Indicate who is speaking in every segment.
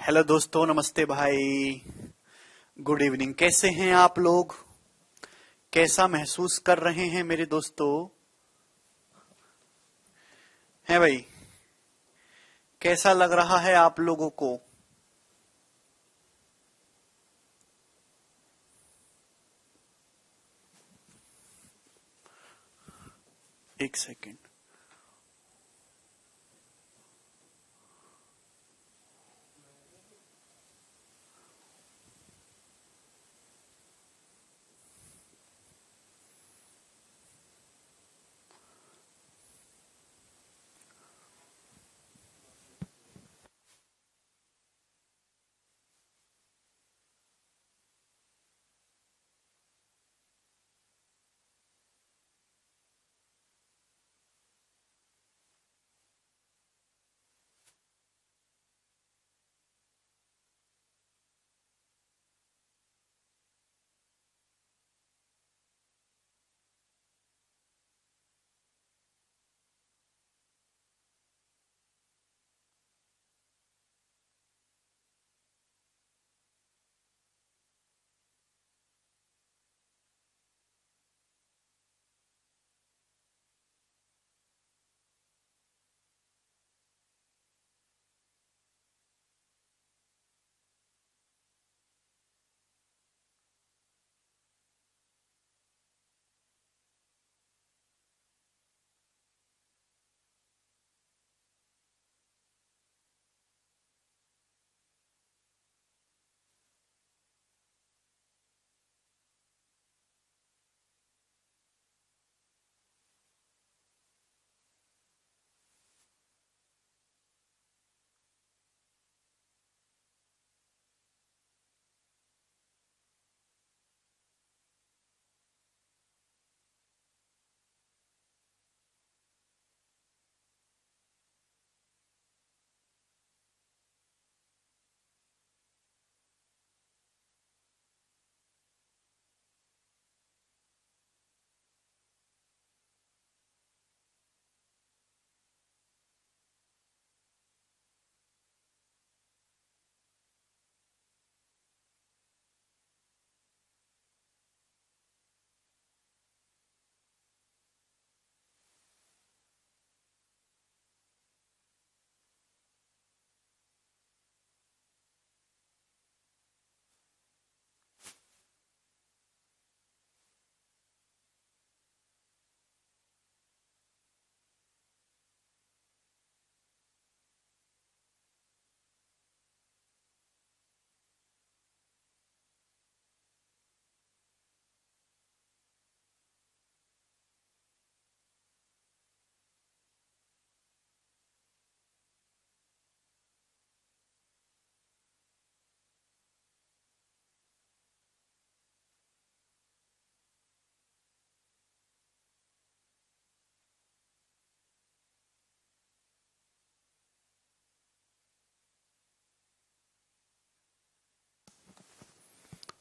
Speaker 1: Hello दोस्तों, नमस्ते भाई। Good evening. कैसे हैं आप लोग? कैसा महसूस कर रहे हैं मेरे दोस्तों? हैं भाई? कैसा लग रहा है आप लोगों को? एक सेकेंड।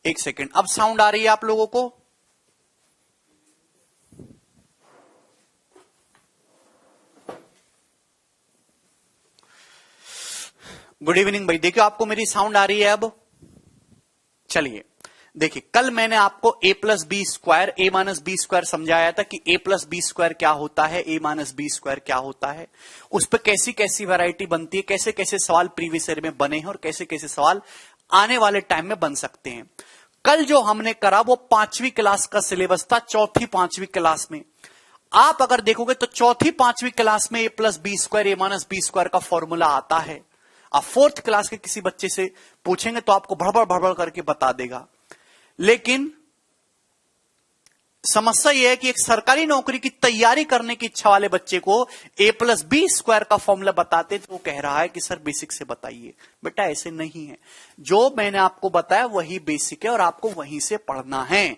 Speaker 1: एक सेकेंड। अब साउंड आ रही है आप लोगों को? गुड इवनिंग भाई। देखिए, आपको मेरी साउंड आ रही है अब? चलिए, देखिए, कल मैंने आपको ए plus B square, a minus B square समझाया था कि ए प्लस बी स्क्वायर क्या होता है, ए माइनस बी स्क्वायर क्या होता है, उस पर कैसी कैसी वैरायटी बनती है, कैसे कैसे सवाल प्रीवियस ईयर में बने हैं और कैसे कैसे सवाल आने वाले टाइम में बन सकते हैं। कल जो हमने करा वो 5वीं क्लास का सिलेबस था, चौथी 5वीं क्लास में। आप अगर देखोगे तो चौथी 5वीं क्लास में a plus B square, a minus B square का फॉर्मूला आता है। आप 4th क्लास के किसी बच्चे से पूछेंगे तो आपको भड़बड़ भड़बड़ करके बता देगा। लेकिन समस्या यह है कि एक सरकारी नौकरी की तैयारी करने की इच्छा वाले बच्चे को ए प्लस बी स्क्वायर का फॉर्मूला बताते तो वो कह रहा है कि सर बेसिक से बताइए। बेटा ऐसे नहीं है, जो मैंने आपको बताया वही बेसिक है और आपको वहीं से पढ़ना है।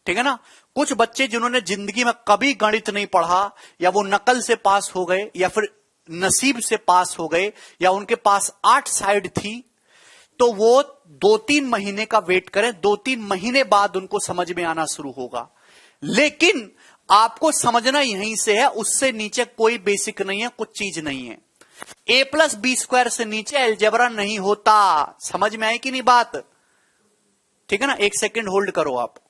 Speaker 1: ठीक है ना? कुछ बच्चे जिन्होंने जिंदगी में कभी गणित नहीं पढ़ा, या वो नकल से पास हो गए, या फिर नसीब से पास हो गए, या उनके पास 8 साइड थी, तो वो 2-3 महीने का वेट करें। 2-3 महीने बाद उनको समझ में आना शुरू होगा। लेकिन आपको समझना यहीं से है, उससे नीचे कोई बेसिक नहीं है, कुछ चीज नहीं है। ए प्लस बी स्क्वायर से नीचे अलजेब्रा नहीं होता। समझ में आई कि नहीं बात? ठीक है ना, एक सेकंड होल्ड करो आप।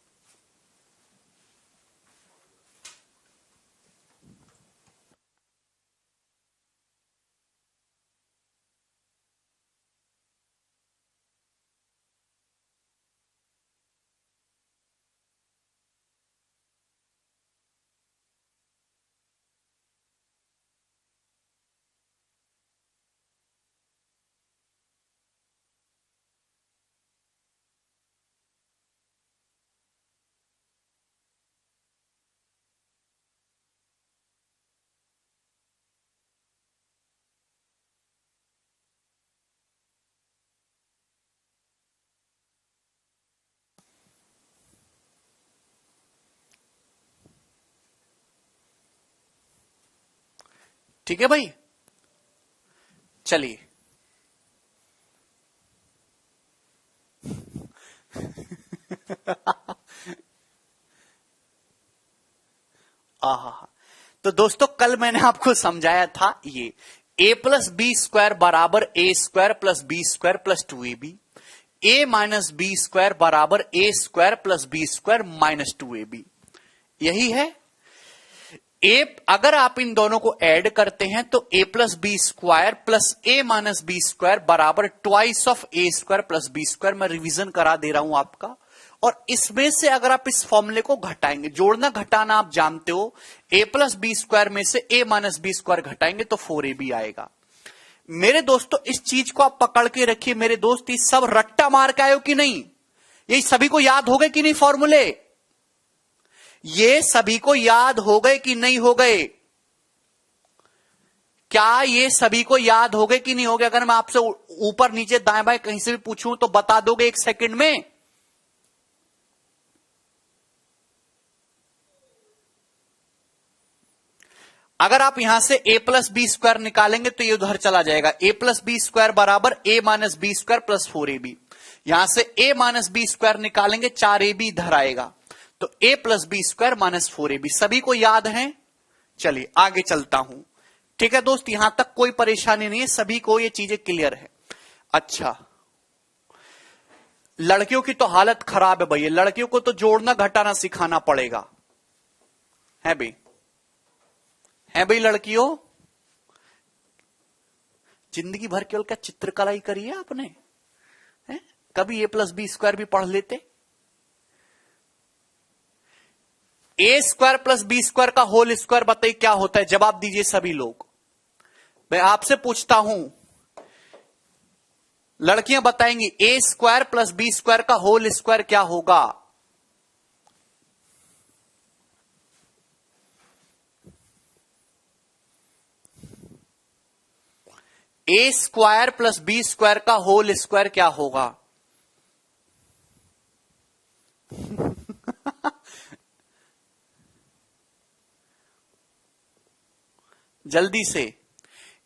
Speaker 1: ठीक है भाई, चलिए। आहा, तो दोस्तों कल मैंने आपको समझाया था ये ए प्लस बी स्क्वायर बराबर ए square plus B square plus 2ab, a minus B square बराबर ए square plus B square minus 2ab, यही है। ए अगर आप इन दोनों को ऐड करते हैं तो a plus B square plus a minus B square बराबर twice of a square plus B square. मैं रिवीजन करा दे रहा हूं आपका। और इसमें से अगर आप इस फॉर्मूले को घटाएंगे, जोड़ना घटाना आप जानते हो, ए प्लस बी स्क्वायर में से ए माइनस बी स्क्वायर घटाएंगे तो 4ab आएगा। मेरे दोस्तों इस चीज को आप पकड़ के रखिए मेरे दोस्त, ये सब रट्टा मार के आए हो कि नहीं? ये सभी को याद हो गए कि नहीं फॉर्मूले? ये सभी को याद हो गए कि नहीं हो गए? क्या ये सभी को याद हो गए कि नहीं हो गए? अगर मैं आपसे ऊपर नीचे दाएं बाएं कहीं से भी पूछूं तो बता दोगे एक सेकंड में? अगर आप यहां से ए प्लस बी स्क्वायर निकालेंगे तो ये उधर चला जाएगा। ए प्लस बी स्क्वायर बराबर a minus B square plus 4ab। यहां से ए माइनस बी स्क्वायर निकालेंगे 4ab इधर आएगा, तो a plus B square minus 4ab। सभी को याद है? चलिए आगे चलता हूं। ठीक है दोस्त, यहां तक कोई परेशानी नहीं है, सभी को ये चीजें क्लियर है। अच्छा, लड़कियों की तो हालत खराब है भैया, लड़कियों को तो जोड़ना घटाना सिखाना पड़ेगा, है भाई? है भाई लड़कियों? जिंदगी भर केवल क्या चित्रकला ही करी है आपने? है? कभी ए प्लस बी स्क्वायर भी पढ़ लेते। ए स्क्वायर प्लस बी स्क्वायर का होल स्क्वायर बताइए क्या होता है? जवाब दीजिए सभी लोग। मैं आपसे पूछता हूं, लड़कियां बताएंगी ए स्क्वायर प्लस बी स्क्वायर का होल स्क्वायर क्या होगा? ए स्क्वायर प्लस बी स्क्वायर का होल स्क्वायर क्या होगा? जल्दी से,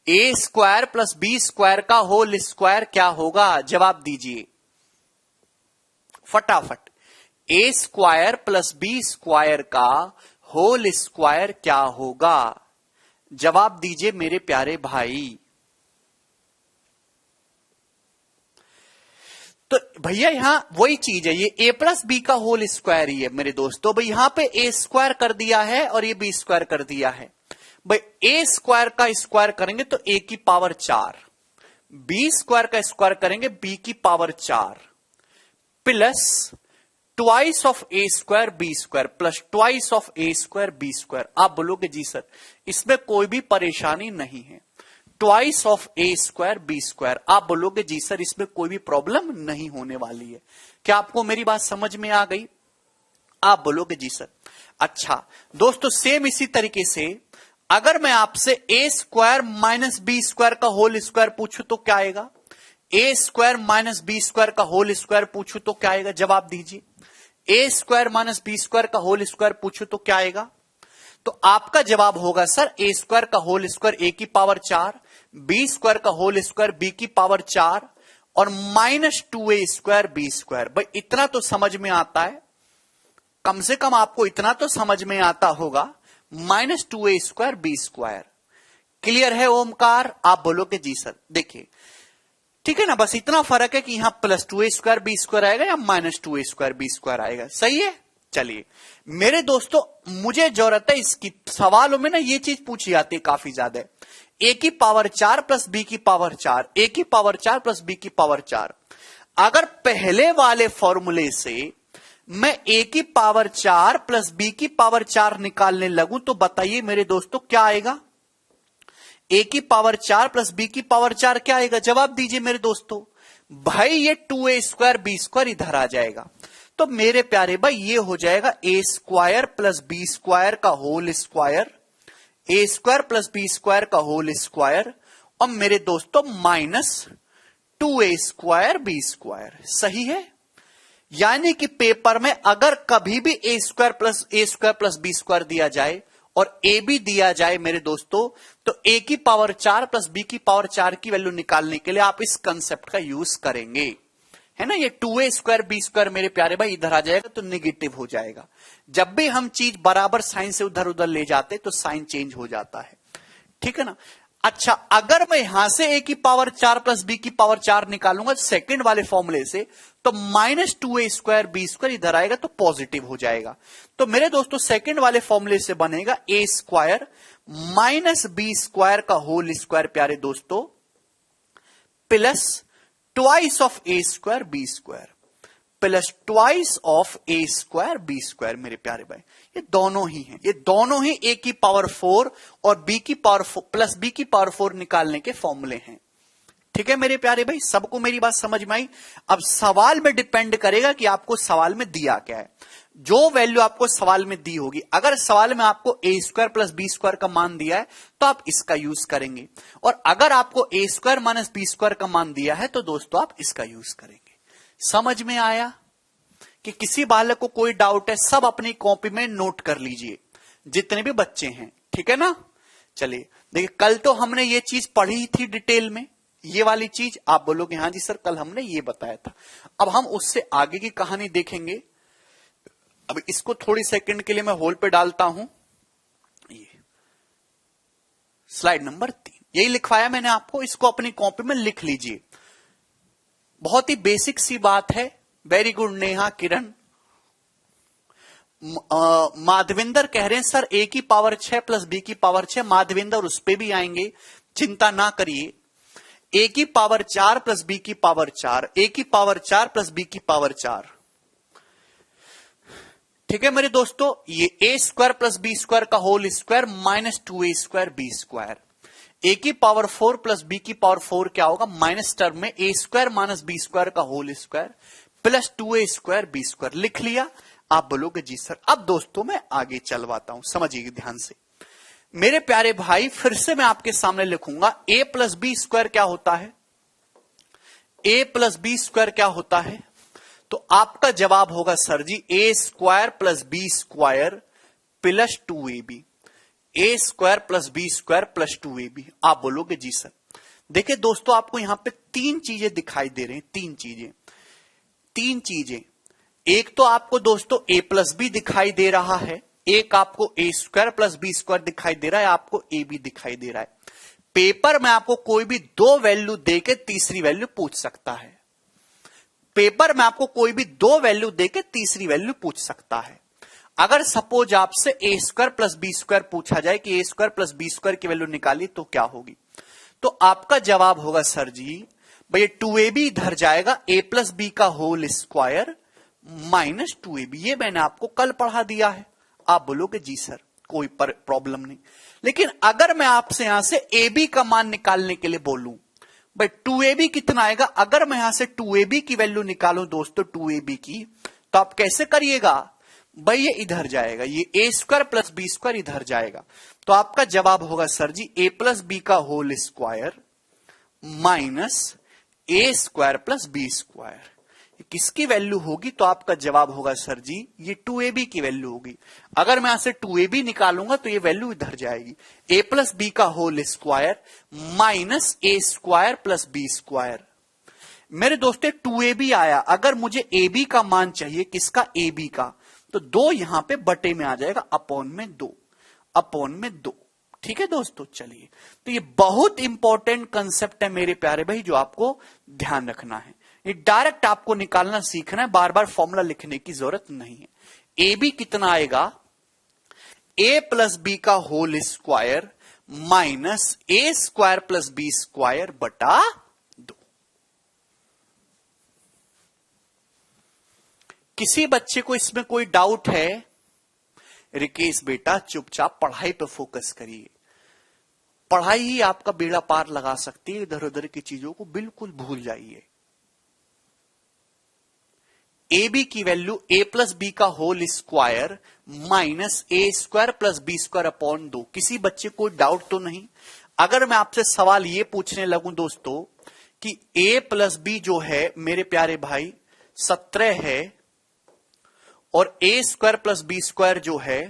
Speaker 1: ए स्क्वायर प्लस बी स्क्वायर का होल स्क्वायर क्या होगा? जवाब दीजिए फटाफट। ए स्क्वायर प्लस बी स्क्वायर का होल स्क्वायर क्या होगा? जवाब दीजिए मेरे प्यारे भाई। तो भैया यहां वही चीज है, ये ए प्लस बी का होल स्क्वायर ही है मेरे दोस्तों। भाई यहां पे ए स्क्वायर कर दिया है और ये बी स्क्वायर कर दिया है। भाई ए स्क्वायर का स्क्वायर करेंगे तो ए की पावर 4, बी स्क्वायर का स्क्वायर करेंगे बी की power 4, plus twice of a square B square plus twice of a square B square. आप बोलोगे जी सर इसमें कोई भी परेशानी नहीं है, twice of a square B square. आप बोलोगे जी सर इसमें कोई भी प्रॉब्लम नहीं होने वाली है। क्या आपको मेरी बात समझ में आ गई? आप बोलोगे जी सर। अच्छा दोस्तों, सेम इसी तरीके से अगर मैं आपसे ए स्क्वायर माइनस बी स्क्वायर का होल स्क्वायर पूछूं तो क्या आएगा? A square minus B square का होल स्क्वायर पूछूं तो क्या आएगा? जवाब दीजिए। ए स्क्वायर माइनस बी स्क्वायर का होल स्क्वायर पूछूं तो क्या आएगा? तो आपका जवाब होगा सर ए स्क्वायर का होल स्क्वायर ए की पावर 4, बी स्क्वायर का होल स्क्वायर बी की पावर 4 और minus 2a square B square. भाई इतना तो समझ में आता है, कम से कम आपको इतना तो समझ में आता होगा, minus 2a square B square. Clear है ओमकार? आप बोलोगे जी सर। देखिए ठीक है ना, बस इतना फर्क है कि यहां प्लस 2a² b² आएगा या माइनस 2a² b² आएगा। सही है। चलिए मेरे दोस्तों, मुझे जरूरत है इसकी, सवालों में ना ये चीज पूछी जाती है काफी ज्यादा। a की पावर 4 प्लस b की पावर 4, a की पावर 4 प्लस b की पावर 4। अगर पहले वाले फॉर्मूले से मैं a की पावर 4 प्लस b की पावर 4 निकालने लगूं तो बताइए मेरे दोस्तों क्या आएगा? a की पावर 4 प्लस b की पावर 4 क्या आएगा? जवाब दीजिए मेरे दोस्तों। भाई ये 2a² b² इधर आ जाएगा। तो मेरे प्यारे भाई ये हो जाएगा a² प्लस b² का whole square, a² plus b² का होल स्क्वायर, और मेरे दोस्तों माइनस 2a² b²। सही है। यानी कि पेपर में अगर कभी भी a² प्लस b² दिया जाए और a भी दिया जाए मेरे दोस्तों, तो a की पावर 4 प्लस b की पावर 4 की वैल्यू निकालने के लिए आप इस कंसेप्ट का यूज करेंगे, है ना। ये 2a² b² मेरे प्यारे भाई इधर आ जाएगा तो निगेटिव हो जाएगा। जब भी हम चीज बराबर साइन से उधर उधर ले जाते तो साइन चेंज हो जाता है, ठीक है ना। अच्छा, अगर मैं यहां से a की पावर 4 प्लस b की पावर 4 निकालूंगा सेकंड वाले फॉर्मूले से, तो माइनस 2a² b² इधर आएगा तो पॉजिटिव हो जाएगा। तो मेरे दोस्तों सेकंड वाले फॉर्मूले से बनेगा a² माइनस b² का होल स्क्वायर प्यारे दोस्तों, plus twice of a² b², plus twice of a² b² मेरे प्यारे भाई। ये दोनों ही हैं, ये दोनों ही a की पावर 4 और b की पावर 4 प्लस b की पावर 4 निकालने के फॉर्मूले हैं। ठीक है मेरे प्यारे भाई, सबको मेरी बात समझ में आई? अब सवाल में डिपेंड करेगा कि आपको सवाल में दिया क्या है। जो वैल्यू आपको सवाल में दी होगी, अगर सवाल में आपको a² प्लस b² का मान दिया है तो आप इसका यूज करेंगे, और अगर आपको a² माइनस b² का मान दिया है तो दोस्तों आप इसका यूज करेंगे। समझ में आया? कि किसी बालक को कोई डाउट है, सब अपनी कॉपी में नोट कर लीजिए, जितने भी बच्चे हैं, ठीक है ना। चलिए देखिए, कल तो हमने ये चीज पढ़ी थी डिटेल में, ये वाली चीज। आप बोलोगे हाँ जी सर कल हमने ये बताया था। अब हम उससे आगे की कहानी देखेंगे। अब इसको थोड़ी सेकंड के लिए मैं होल्ड पे डालता हूं। ये स्लाइड नंबर 3 यही लिखवाया मैंने आपको, इसको अपनी कॉपी में लिख लीजिए। बहुत ही बेसिक सी बात है। वेरी गुड नेहा, किरण, माधविंदर कह रहे हैं सर a की पावर 6 प्लस b की पावर 6। माधविंदर उस पे भी आएंगे, चिंता ना करिए। a की पावर 4 प्लस b की पावर 4, a की पावर 4 प्लस b की पावर 4। ठीक है मेरे दोस्तों, ये a² प्लस b² का whole square minus 2a² b²। a की पावर 4 प्लस b की पावर 4 क्या होगा? माइनस टर्म में a² माइनस b² का whole square plus 2a² b²। लिख लिया? आप बोलोगे जी सर। अब दोस्तों मैं आगे चलवाता हूं, समझिए ध्यान से मेरे प्यारे भाई। फिर से मैं आपके सामने लिखूंगा a प्लस b² क्या होता है? a प्लस b² क्या होता है? तो आपका जवाब होगा सर जी a² plus b² plus 2ab, a² plus b² plus 2ab। आप बोलोगे जी सर। देखिए दोस्तों, आपको यहां पे तीन चीजें दिखाई दे रही हैं, तीन चीजें। एक तो आपको दोस्तों a प्लस b दिखाई दे रहा है, एक आपको a² प्लस b² दिखाई दे रहा है, आपको a b दिखाई दे रहा है। पेपर में आपको कोई भी दो वैल्यू देके तीसरी वैल्यू पूछ सकता है। पेपर में आपको कोई भी दो वैल्यू देके तीसरी वैल्यू पूछ सकता है। अगर सपोज आपसे a² प्लस b² पूछा जाए कि a² प्लस b² की वैल्यू निकाली तो क्या होगी? तो आपका जवाब होगा सर जी भाई 2ab इधर जाएगा, a प्लस b का होल स्क्वायर माइनस 2ab। ये मैंने आपको कल पढ़ा दिया है। आप बोलोगे जी सर कोई प्रॉब्लम नहीं। लेकिन अगर मैं आपसे यहां से ab का मान निकालने के लिए बोलूं, भाई 2ab कितना आएगा? अगर मैं यहां से 2ab की वैल्यू निकालूं दोस्तों 2ab की, तो आप कैसे करिएगा? भाई ये इधर जाएगा, ये a² प्लस b² इधर जाएगा। तो आपका जवाब होगा sir ji a plus b का whole square minus a² plus b²। किसकी वैल्यू होगी? तो आपका जवाब होगा सर जी ये 2ab की वैल्यू होगी। अगर मैं यहां से 2ab निकालूंगा तो ये वैल्यू इधर जाएगी, a प्लस b का whole square minus a² plus b²। मेरे दोस्तों 2ab आया, अगर मुझे ab का मान चाहिए, किसका? ab का, तो 2 यहां पे बटे में आ जाएगा, अपॉन में 2, ठीक है दोस्तों, चलिए, तो ये बहुत इंपॉर्टेंट कंसेप्ट है मेरे प्यारे भाई, जो आपको ध्यान रखना है। ये डायरेक्ट आपको निकालना सीखना है, बार बार फॉर्मूला लिखने की जरूरत नहीं है। ए बी कितना आएगा, ए प्लस बी का whole square minus a square plus B square बटा 2। किसी बच्चे को इसमें कोई डाउट है? रिकेश बेटा चुपचाप पढ़ाई पर फोकस करिए, पढ़ाई ही आपका बेड़ा पार लगा सकती है, इधर उधर की चीजों को बिल्कुल भूल जाइए। ए बी की वैल्यू ए प्लस बी का whole square minus a square plus B square upon 2। किसी बच्चे को डाउट तो नहीं? अगर मैं आपसे सवाल ये पूछने लगूं दोस्तों कि ए प्लस बी जो है मेरे प्यारे भाई 17 है और ए स्क्वायर प्लस बी स्क्वायर जो है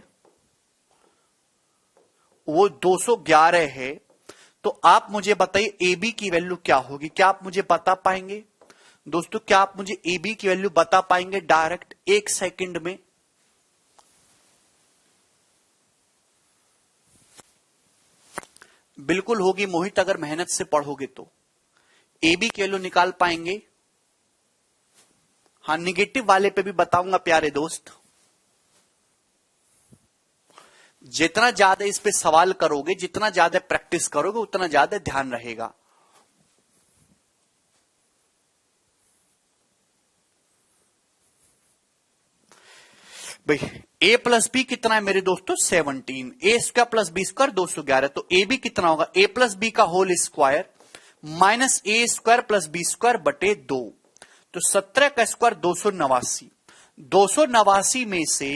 Speaker 1: वो 211 है, तो आप मुझे बताइए ए बी की वैल्यू क्या होगी? क्या आप मुझे बता पाएंगे दोस्तों? क्या आप मुझे ए बी की वैल्यू बता पाएंगे डायरेक्ट 1 सेकंड में? बिल्कुल होगी मोहित, अगर मेहनत से पढ़ोगे तो ए बी की वैल्यू निकाल पाएंगे। हाँ, निगेटिव वाले पे भी बताऊंगा प्यारे दोस्त। जितना ज्यादा इस पे सवाल करोगे, जितना ज्यादा प्रैक्टिस करोगे, उतना ज्यादा ध्यान रहेगा। भाई ए प्लस बी कितना है मेरे दोस्तों? 17। ए स्क्वायर प्लस बी स्क्वायर 211, तो ए बी कितना होगा? ए प्लस बी का whole square minus a square plus B square बटे 2, तो 17 का स्क्वायर 289। 289 में से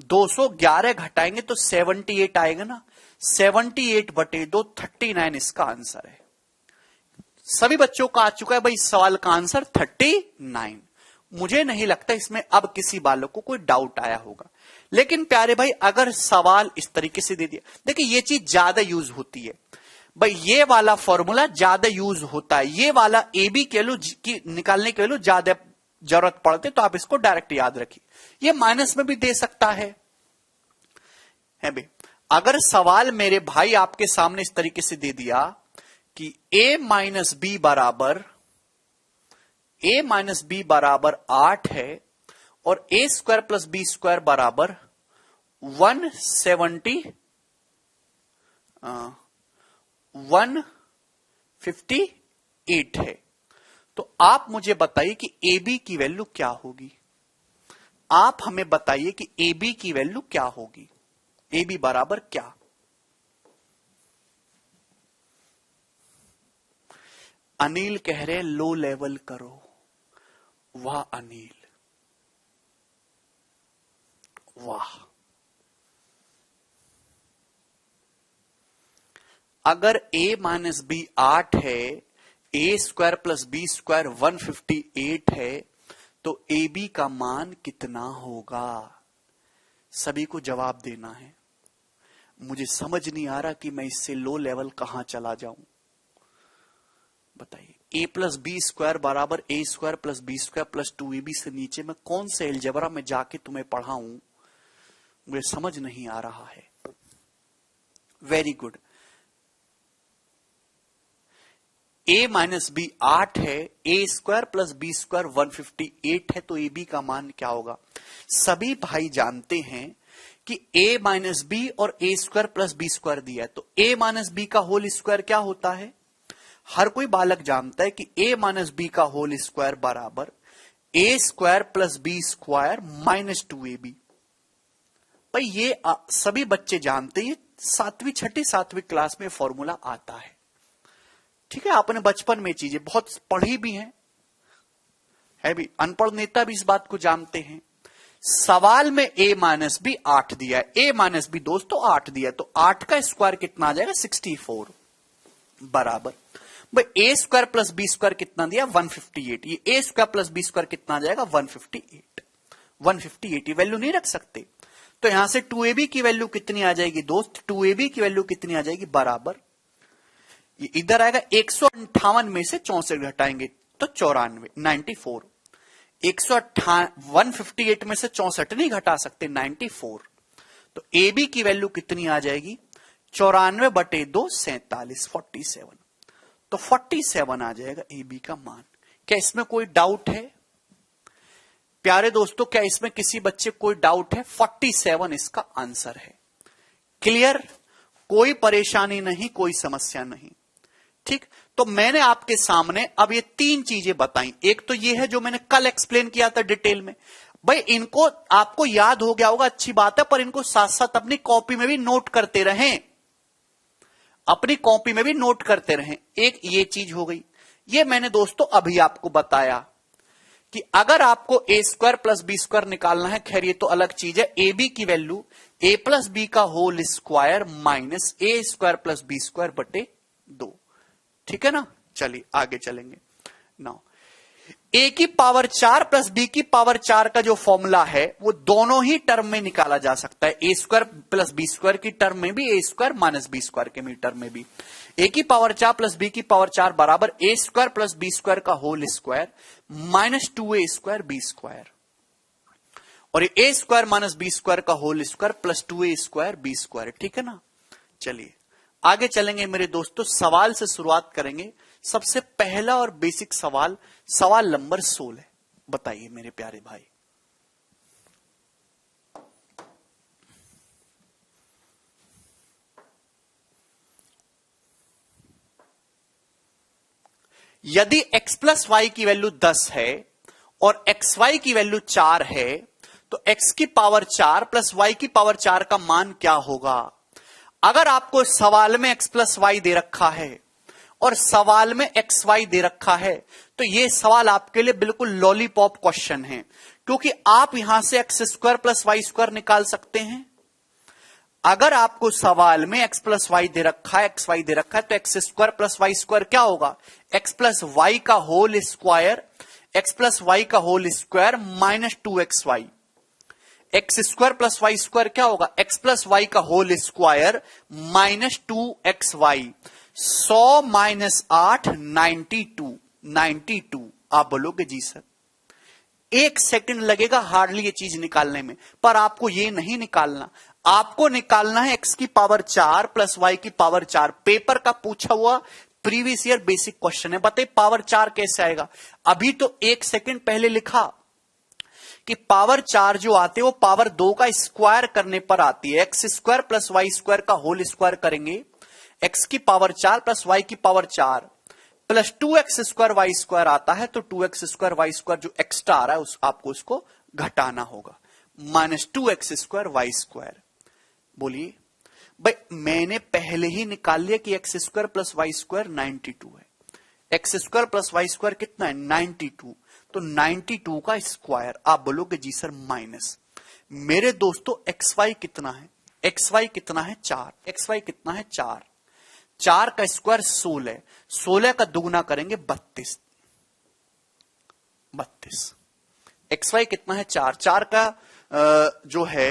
Speaker 1: 211 घटाएंगे तो 78 आएगा ना, 78 बटे 2 39 इसका आंसर है। सभी बच्चों का आ चुका है भाई इस सवाल का आंसर 39। मुझे नहीं लगता इसमें अब किसी बालक को कोई डाउट आया होगा। लेकिन प्यारे भाई अगर सवाल इस तरीके से दे दिया, देखिए ये चीज ज्यादा यूज होती है भाई, ये वाला फॉर्मूला ज्यादा यूज होता है, ये वाला ए बी के वैल्यू की निकालने के वैल्यू ज्यादा जरूरत पड़ती, तो आप इसको डायरेक्ट याद रखिए। ये माइनस में भी दे सकता है भाई। अगर सवाल मेरे भाई आपके सामने इस तरीके से दे दिया कि a माइनस बी बराबर 8 है और ए स्क्वायर प्लस बी स्क्वायर बराबर 158 है, तो आप मुझे बताइए कि ए बी की वैल्यू क्या होगी? आप हमें बताइए कि ए बी की वैल्यू क्या होगी? ए बी बराबर क्या? अनिल कह रहे लो लेवल करो। वाह अनिल, वाह। अगर a माइनस बी 8 है, ए स्क्वायर प्लस बी स्क्वायर 158 है, तो ए बी का मान कितना होगा? सभी को जवाब देना है। मुझे समझ नहीं आ रहा कि मैं इससे लो लेवल कहां चला जाऊं। बताइए, ए प्लस बी स्क्वायर बराबर ए square plus B square plus 2ab से नीचे मैं कौन से अलजेब्रा में जाके तुम्हें पढ़ाऊं? मुझे समझ नहीं आ रहा है। Very good. A minus b 8 है, ए स्क्वायर प्लस बी स्क्वायर 158 है, तो ए बी का मान क्या होगा? सभी भाई जानते हैं कि ए माइनस बी और ए स्क्वायर प्लस बी स्क्वायर दिया है, तो ए माइनस बी का होल स्क्वायर क्या होता है? हर कोई बालक जानता है कि ए माइनस बी का होल स्क्वायर बराबर ए square plus B square minus 2ab। भाई ये सभी बच्चे जानते हैं, 7वीं 6ठी 7वीं क्लास में फॉर्मूला आता है। ठीक है, आपने बचपन में चीजें बहुत पढ़ी भी हैं, है भी, अनपढ़ नेता भी इस बात को जानते हैं। सवाल में a माइनस बी 8 दिया है, a माइनस बी दोस्तों 8 दिया है, तो 8 का स्क्वायर कितना आ जाएगा? 64 बराबर भाई ए स्क्वायर प्लस बी स्क्वायर कितना दिया? 158। ये a square plus B square कितना आ जाएगा? 158। 158 वैल्यू नहीं रख सकते, तो यहां से 2ab की वैल्यू कितनी आ जाएगी दोस्त? 2ab की वैल्यू कितनी आ जाएगी? बराबर ये इधर आएगा 158 में से 64 घटाएंगे तो 94, 94। 158 में से 64 नहीं घटा सकते, 94। तो ए बी की वैल्यू कितनी आ जाएगी? 94/2 47, 47। तो 47 आ जाएगा ए बी का मान। क्या इसमें कोई डाउट है प्यारे दोस्तों? क्या इसमें किसी बच्चे को कोई डाउट है? 47 इसका आंसर है। क्लियर? कोई परेशानी नहीं, कोई समस्या नहीं। ठीक, तो मैंने आपके सामने अब ये 3 चीजें बताई। एक तो ये है जो मैंने कल एक्सप्लेन किया था डिटेल में। भाई इनको आपको याद हो गया होगा, अच्छी बात है, पर इनको साथ साथ अपनी कॉपी में भी नोट करते रहें, अपनी कॉपी में भी नोट करते रहें। एक ये चीज हो गई। ये मैंने दोस्तों अभी आपको बताया कि अगर आपको a square plus B square निकालना है, खैर ये तो अलग चीज है। ए बी की वैल्यू ए प्लस बी का whole square minus a square plus B square बटे 2। ठीक है ना? चलिए आगे चलेंगे। नाउ ए की पावर 4 प्लस बी की पावर 4 का जो फॉर्मूला है वो दोनों ही टर्म में निकाला जा सकता है। ए स्क्वायर प्लस बी स्क्वायर की टर्म में भी, A square minus B square के टर्म में भी। ए की पावर 4 प्लस बी की पावर 4 बराबर ए स्क्वायर प्लस बी स्क्वायर का whole square minus 2a square B square, और ए स्क्वायर माइनस बी स्क्वायर का whole square plus 2a square B square. ठीक है ना? चलिए आगे चलेंगे मेरे दोस्तों, सवाल से शुरुआत करेंगे। सबसे पहला और बेसिक सवाल, सवाल नंबर 16। बताइए मेरे प्यारे भाई। यदि x प्लस वाई की वैल्यू 10 है और एक्स वाई की वैल्यू 4 है, तो x की पावर 4 प्लस वाई की पावर 4 का मान क्या होगा? अगर आपको सवाल में x प्लस वाई दे रखा है और सवाल में एक्स वाई दे रखा है, तो यह सवाल आपके लिए बिल्कुल लॉलीपॉप क्वेश्चन है, क्योंकि आप यहां से x square plus y square निकाल सकते हैं। अगर आपको सवाल में x प्लस वाई दे रखा है, एक्स वाई दे रखा है, तो x square plus y square क्या होगा? एक्स प्लस वाई का whole square, x plus y का whole square minus 2xy। X square plus y square क्या होगा? एक्स प्लस वाई का whole square minus 2xy। 100 minus 8 92, 92। आप बोलोगे जी सर 1 सेकंड लगेगा हार्डली ये चीज निकालने में, पर आपको ये नहीं निकालना। आपको निकालना है एक्स की पावर 4 प्लस वाई की पावर 4। पेपर का पूछा हुआ प्रीवियस ईयर बेसिक क्वेश्चन है। बताइए पावर 4 कैसे आएगा? अभी तो 1 सेकंड पहले लिखा कि पावर 4 जो आते हैं वो पावर 2 का स्क्वायर करने पर आती है। X square plus y square का होल स्क्वायर करेंगे, एक्स की पावर 4 प्लस वाई की power 4 plus 2x square y square आता है, तो 2x स्क्वायर वाई स्क्वायर जो एक्स्ट्रा आ रहा है आपको उसको घटाना होगा, minus 2x square y square. बोलिए भाई, मैंने पहले ही निकाल लिया कि x square plus y square 92 है। X square plus y square कितना है? 92। तो 92 का स्क्वायर। आप बोलोगे जी सर माइनस। मेरे दोस्तों एक्स वाई कितना है? एक्स वाई कितना है? 4। एक्स वाई कितना है? 4। 4 का स्क्वायर 16, 16 का दुगुना करेंगे 32, 32। एक्स वाई कितना है? 4, 4 का जो है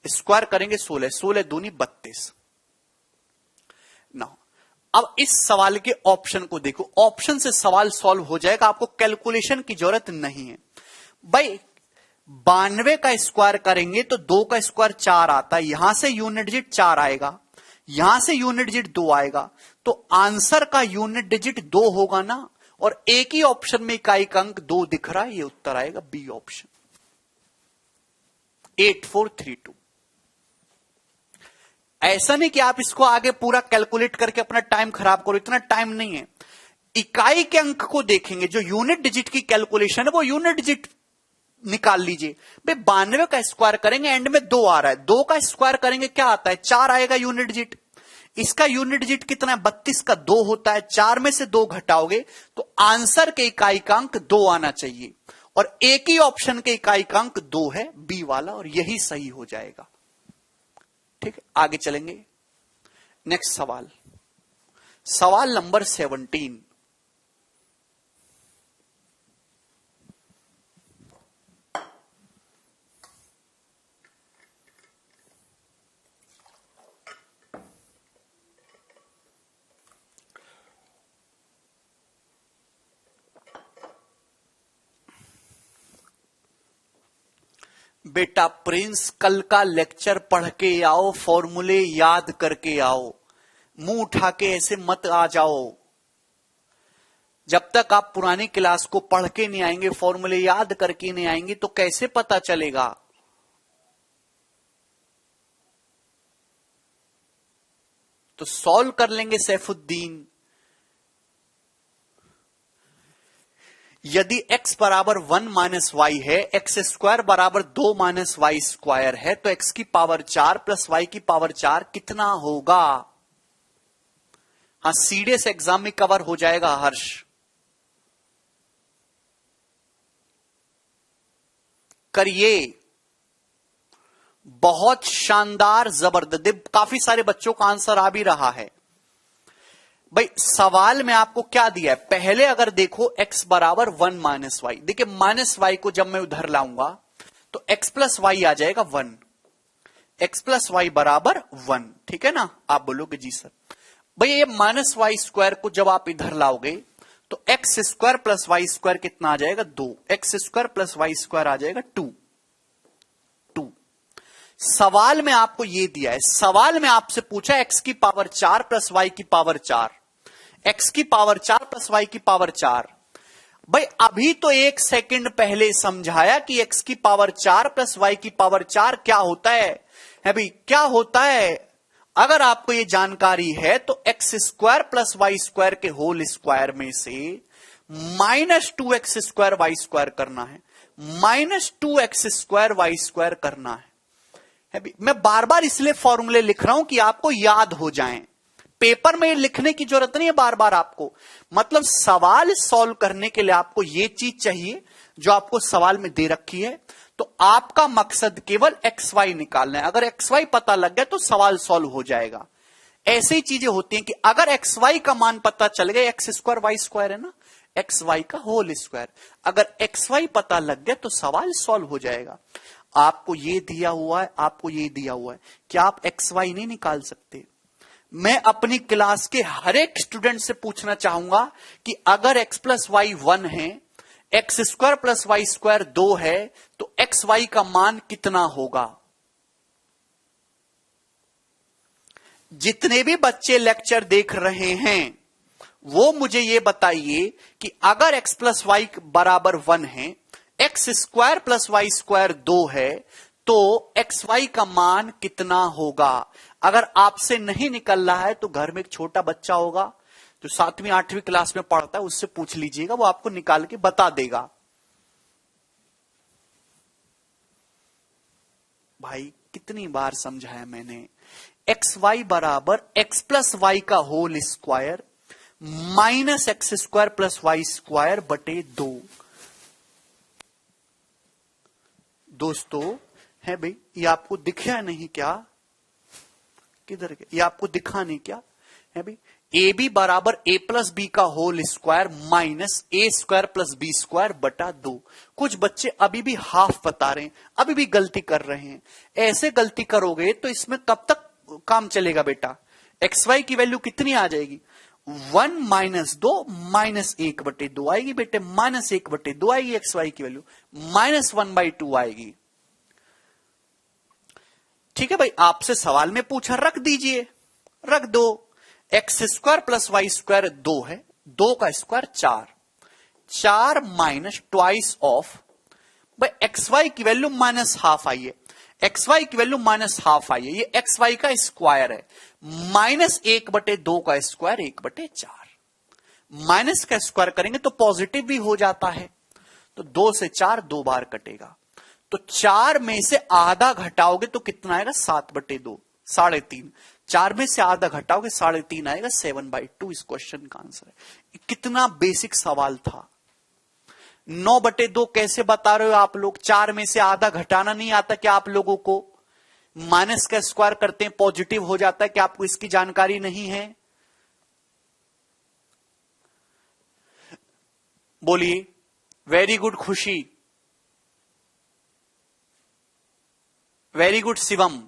Speaker 1: स्क्वायर करेंगे 16, 16 दूनी 32। ना अब इस सवाल के ऑप्शन को देखो, ऑप्शन से सवाल सॉल्व हो जाएगा, आपको कैलकुलेशन की जरूरत नहीं है भाई। 92 का स्क्वायर करेंगे तो 2 का स्क्वायर 4 आता है, यहां से यूनिट डिजिट 4 आएगा, यहां से यूनिट डिजिट 2 आएगा, तो आंसर का यूनिट डिजिट 2 होगा ना। और एक ही ऑप्शन में इकाई का अंक 2 दिख रहा है, ये उत्तर आएगा बी ऑप्शन 8432। ऐसा नहीं कि आप इसको आगे पूरा कैलकुलेट करके अपना टाइम खराब करो, इतना टाइम नहीं है। इकाई के अंक को देखेंगे, जो यूनिट डिजिट की कैलकुलेशन है वो यूनिट डिजिट निकाल लीजिए। भाई 92 का स्क्वायर करेंगे, एंड में 2 आ रहा है, 2 का स्क्वायर करेंगे क्या आता है? 4 आएगा यूनिट डिजिट। इसका यूनिट डिजिट कितना है? 32 का 2 होता है, 4 में से 2 घटाओगे तो आंसर के इकाई का अंक 2 आना चाहिए, और एक ही ऑप्शन के इकाई का अंक 2 है, बी वाला, और यही सही हो जाएगा। ठीक है, आगे चलेंगे। नेक्स्ट सवाल, सवाल नंबर 17। बेटा प्रिंस कल का लेक्चर पढ़ के आओ, फॉर्मूले याद करके आओ, मुंह उठा के ऐसे मत आ जाओ। जब तक आप पुरानी क्लास को पढ़ के नहीं आएंगे, फॉर्मूले याद करके नहीं आएंगे, तो कैसे पता चलेगा। तो सॉल्व कर लेंगे सैफुद्दीन। यदि x बराबर 1 माइनस वाई है, एक्स स्क्वायर बराबर 2 माइनस वाई स्क्वायर है, तो x की पावर 4 प्लस वाई की पावर 4 कितना होगा। हाँ, सीडीएस एग्जाम में कवर हो जाएगा हर्ष। करिए, बहुत शानदार, जबरदस्त। काफी सारे बच्चों का आंसर आ भी रहा है। भाई सवाल में आपको क्या दिया है, पहले अगर देखो x बराबर 1 माइनस वाई, देखिए माइनस वाई को जब मैं उधर लाऊंगा तो x प्लस वाई आ जाएगा 1, x प्लस वाई बराबर 1, ठीक है ना। आप बोलोगे जी सर। भाई ये माइनस वाई स्क्वायर को जब आप इधर लाओगे तो x square plus y square कितना आ जाएगा 2, x square plus y square आ जाएगा 2। सवाल में आपको ये दिया है, सवाल में आपसे पूछा x की पावर 4 प्लस वाई की पावर 4, x की पावर 4 प्लस वाई की पावर 4। भाई अभी तो 1 सेकंड पहले समझाया कि x की पावर 4 प्लस वाई की पावर 4 क्या होता है भाई क्या होता है। अगर आपको ये जानकारी है तो x square plus y square के होल स्क्वायर में से minus 2x square y square करना है, minus 2x square y square करना है। मैं बार बार इसलिए फॉर्मूले लिख रहा हूं कि आपको याद हो जाएं, पेपर में लिखने की जरूरत नहीं है बार बार आपको। मतलब सवाल सॉल्व करने के लिए आपको यह चीज चाहिए जो आपको सवाल में दे रखी है, तो आपका मकसद केवल एक्स वाई निकालना है। अगर एक्स वाई पता लग गया तो सवाल सॉल्व हो जाएगा। ऐसी चीजें होती हैं कि अगर एक्स वाई का मान पता चल गया, एक्स स्क्वायर वाई स्क्वायर है ना, एक्स वाई का होल स्क्वायर, अगर एक्स वाई पता लग गया तो सवाल सॉल्व हो जाएगा। आपको ये दिया हुआ है, आपको ये दिया हुआ है, क्या आप एक्स वाई नहीं निकाल सकते। मैं अपनी क्लास के हर एक स्टूडेंट से पूछना चाहूंगा कि अगर x प्लस वाई 1 है, x square plus y square 2 है, तो एक्स वाई का मान कितना होगा। जितने भी बच्चे लेक्चर देख रहे हैं वो मुझे ये बताइए कि अगर x प्लस वाई बराबर 1 है, x square plus y square 2 है, तो एक्स वाई का मान कितना होगा। अगर आपसे नहीं निकल रहा है तो घर में एक छोटा बच्चा होगा जो 7वीं 8वीं क्लास में पढ़ता है, उससे पूछ लीजिएगा, वो आपको निकाल के बता देगा। भाई कितनी बार समझाया मैंने, एक्स वाई बराबर एक्स प्लस वाई का whole square minus x square plus y square बटे 2। दोस्तों है भाई, ये आपको दिखा नहीं क्या, किधर गया, ये आपको दिखा नहीं क्या है भाई। ए बी बराबर ए प्लस बी का whole square minus a square plus B square बटा 2। कुछ बच्चे अभी भी हाफ बता रहे हैं, अभी भी गलती कर रहे हैं। ऐसे गलती करोगे तो इसमें कब तक काम चलेगा बेटा। एक्स वाई की वैल्यू कितनी आ जाएगी, 1 माइनस 2 माइनस 1 बटे 2 आएगी बेटे, माइनस 1 बटे 2 आएगी एक्स वाई की वैल्यू, माइनस 1/2 आएगी। ठीक है भाई, आपसे सवाल में पूछा, रख दीजिए, रख दो। X square plus y square 2 है, 2 का स्क्वायर 4, 4 माइनस ट्वाइस ऑफ, भाई एक्स वाई की वैल्यू माइनस हाफ आई है, एक्स वाई की वैल्यू माइनस हाफ आई है, ये एक्स वाई का स्क्वायर है, माइनस 1/2 का स्क्वायर 1/4। माइनस का स्क्वायर करेंगे तो पॉजिटिव भी हो जाता है, तो 2 से 4 2 बार कटेगा, तो 4 में से आधा घटाओगे तो कितना आएगा, 7/2, 3.5। 4 में से आधा घटाओगे 3.5 आएगा, 7/2 इस क्वेश्चन का आंसर है। कितना बेसिक सवाल था। 9/2 कैसे बता रहे हो आप लोग, 4 में से आधा घटाना नहीं आता क्या आप लोगों को। माइनस का स्क्वायर करते हैं पॉजिटिव हो जाता है, क्या आपको इसकी जानकारी नहीं है। बोलिए, वेरी गुड खुशी, वेरी गुड शिवम।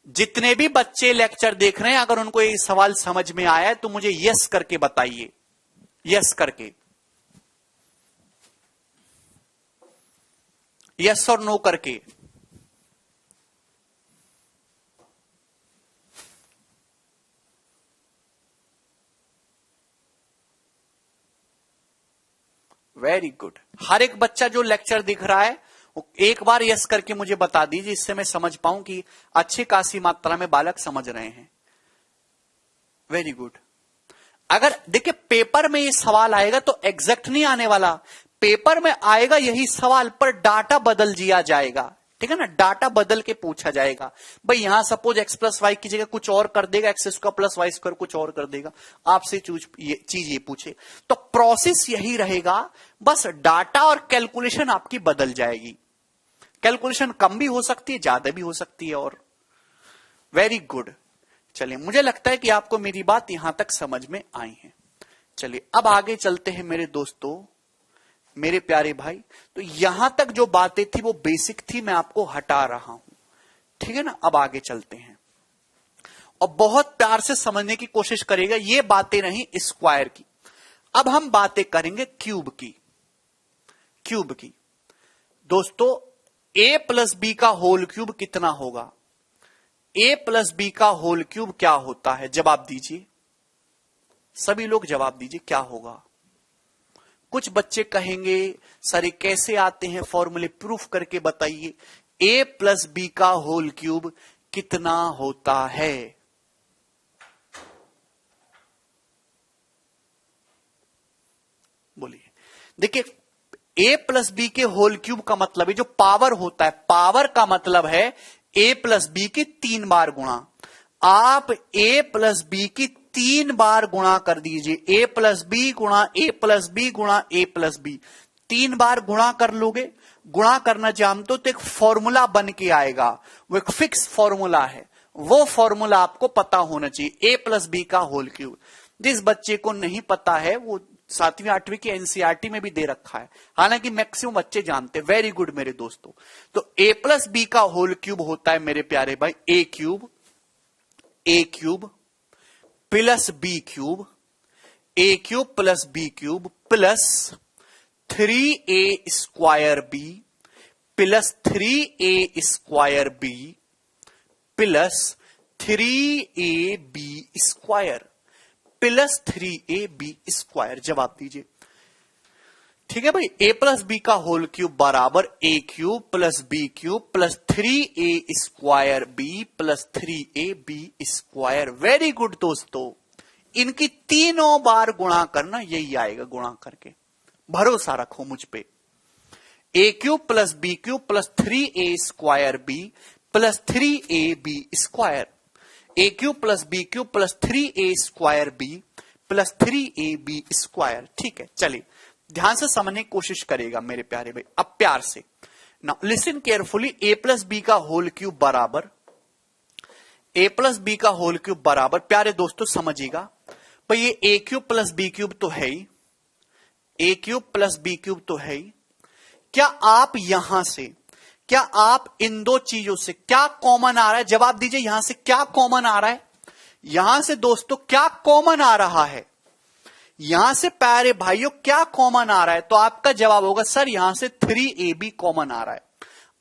Speaker 1: जितने भी बच्चे लेक्चर देख रहे हैं, अगर उनको ये सवाल समझ में आया है तो मुझे यस करके बताइए, यस करके, यस और नो करके। Very good. हर एक बच्चा जो लेक्चर दिख रहा है वो एक बार यस करके मुझे बता दीजिए, इससे मैं समझ पाऊं कि अच्छी खासी मात्रा में बालक समझ रहे हैं। Very good. अगर देखिए पेपर में ये सवाल आएगा तो एग्जैक्ट नहीं आने वाला, पेपर में आएगा यही सवाल पर डाटा बदल दिया जाएगा, ठीक है ना, डाटा बदल के पूछा जाएगा। भाई यहां सपोज एक्स प्लस वाई की जगह कुछ और कर देगा, x square plus y square कुछ और कर देगा, आपसे चीज ये पूछे तो प्रोसेस यही रहेगा, बस डाटा और कैलकुलेशन आपकी बदल जाएगी। कैलकुलेशन कम भी हो सकती है, ज्यादा भी हो सकती है। और वेरी गुड। चलिए मुझे लगता है कि आपको मेरी बात यहां तक समझ में आई है। चलिए अब आगे चलते हैं मेरे दोस्तों, मेरे प्यारे भाई। तो यहां तक जो बातें थी वो बेसिक थी, मैं आपको हटा रहा हूं, ठीक है ना। अब आगे चलते हैं और बहुत प्यार से समझने की कोशिश करिएगा, ये बातें नहीं स्क्वायर की। अब हम बातें करेंगे क्यूब की। क्यूब की दोस्तों, a प्लस बी का होल क्यूब कितना होगा? a प्लस बी का होल क्यूब क्या होता है? जवाब दीजिए, सभी लोग जवाब दीजिए, क्या होगा? कुछ बच्चे कहेंगे सर ये कैसे आते हैं फॉर्मूले, प्रूफ करके बताइए। a प्लस बी का होल क्यूब कितना होता है? बोलिए। देखिए a प्लस बी के होल क्यूब का मतलब है जो पावर होता है, पावर का मतलब है a प्लस बी की 3 बार गुणा। आप a प्लस बी की 3 बार गुणा कर दीजिए, a प्लस बी गुणा a प्लस बी गुणा a प्लस बी, 3 बार गुणा कर लोगे। गुणा करना जानते हो तो एक फॉर्मूला बन के आएगा, वो एक फिक्स फॉर्मूला है, वो फॉर्मूला आपको पता होना चाहिए, a प्लस बी का होल क्यूब। जिस बच्चे को नहीं पता है वो 7वीं 8वीं की एनसीईआरटी में भी दे रखा है, हालांकि मैक्सिमम बच्चे जानते हैं। वेरी गुड मेरे दोस्तों। तो a प्लस बी का होल क्यूब होता है मेरे प्यारे भाई a cube plus b cube, a cube plus b cube plus 3a square b plus 3a square b plus 3ab square plus 3ab square. जवाब दीजिए, ठीक है भाई। a प्लस बी का होल क्यूब बराबर a cube plus b cube plus 3a square b plus 3ab square. Very good दोस्तों, इनकी तीनों बार गुणा करना, यही आएगा गुणा करके, भरोसा रखो मुझ पे। a cube plus b cube plus 3a square b plus 3ab square, a cube plus b cube plus 3a square b plus 3ab square. ठीक है, चलिए ध्यान से समझने की कोशिश करेगा मेरे प्यारे भाई, अब प्यार से ना listen carefully. a plus b का होल क्यूब बराबर, a प्लस बी का होल क्यूब बराबर, प्यारे दोस्तों समझिएगा भाई, ये a cube plus b cube तो है ही, a cube plus b cube तो है ही। क्या आप यहां से, क्या आप इन दो चीजों से क्या कॉमन आ रहा है? जवाब दीजिए, यहां से क्या कॉमन आ रहा है? यहां से दोस्तों क्या कॉमन आ रहा है? यहां से प्यारे भाइयों क्या कॉमन आ रहा है? तो आपका जवाब होगा सर यहां से 3ab कॉमन आ रहा है।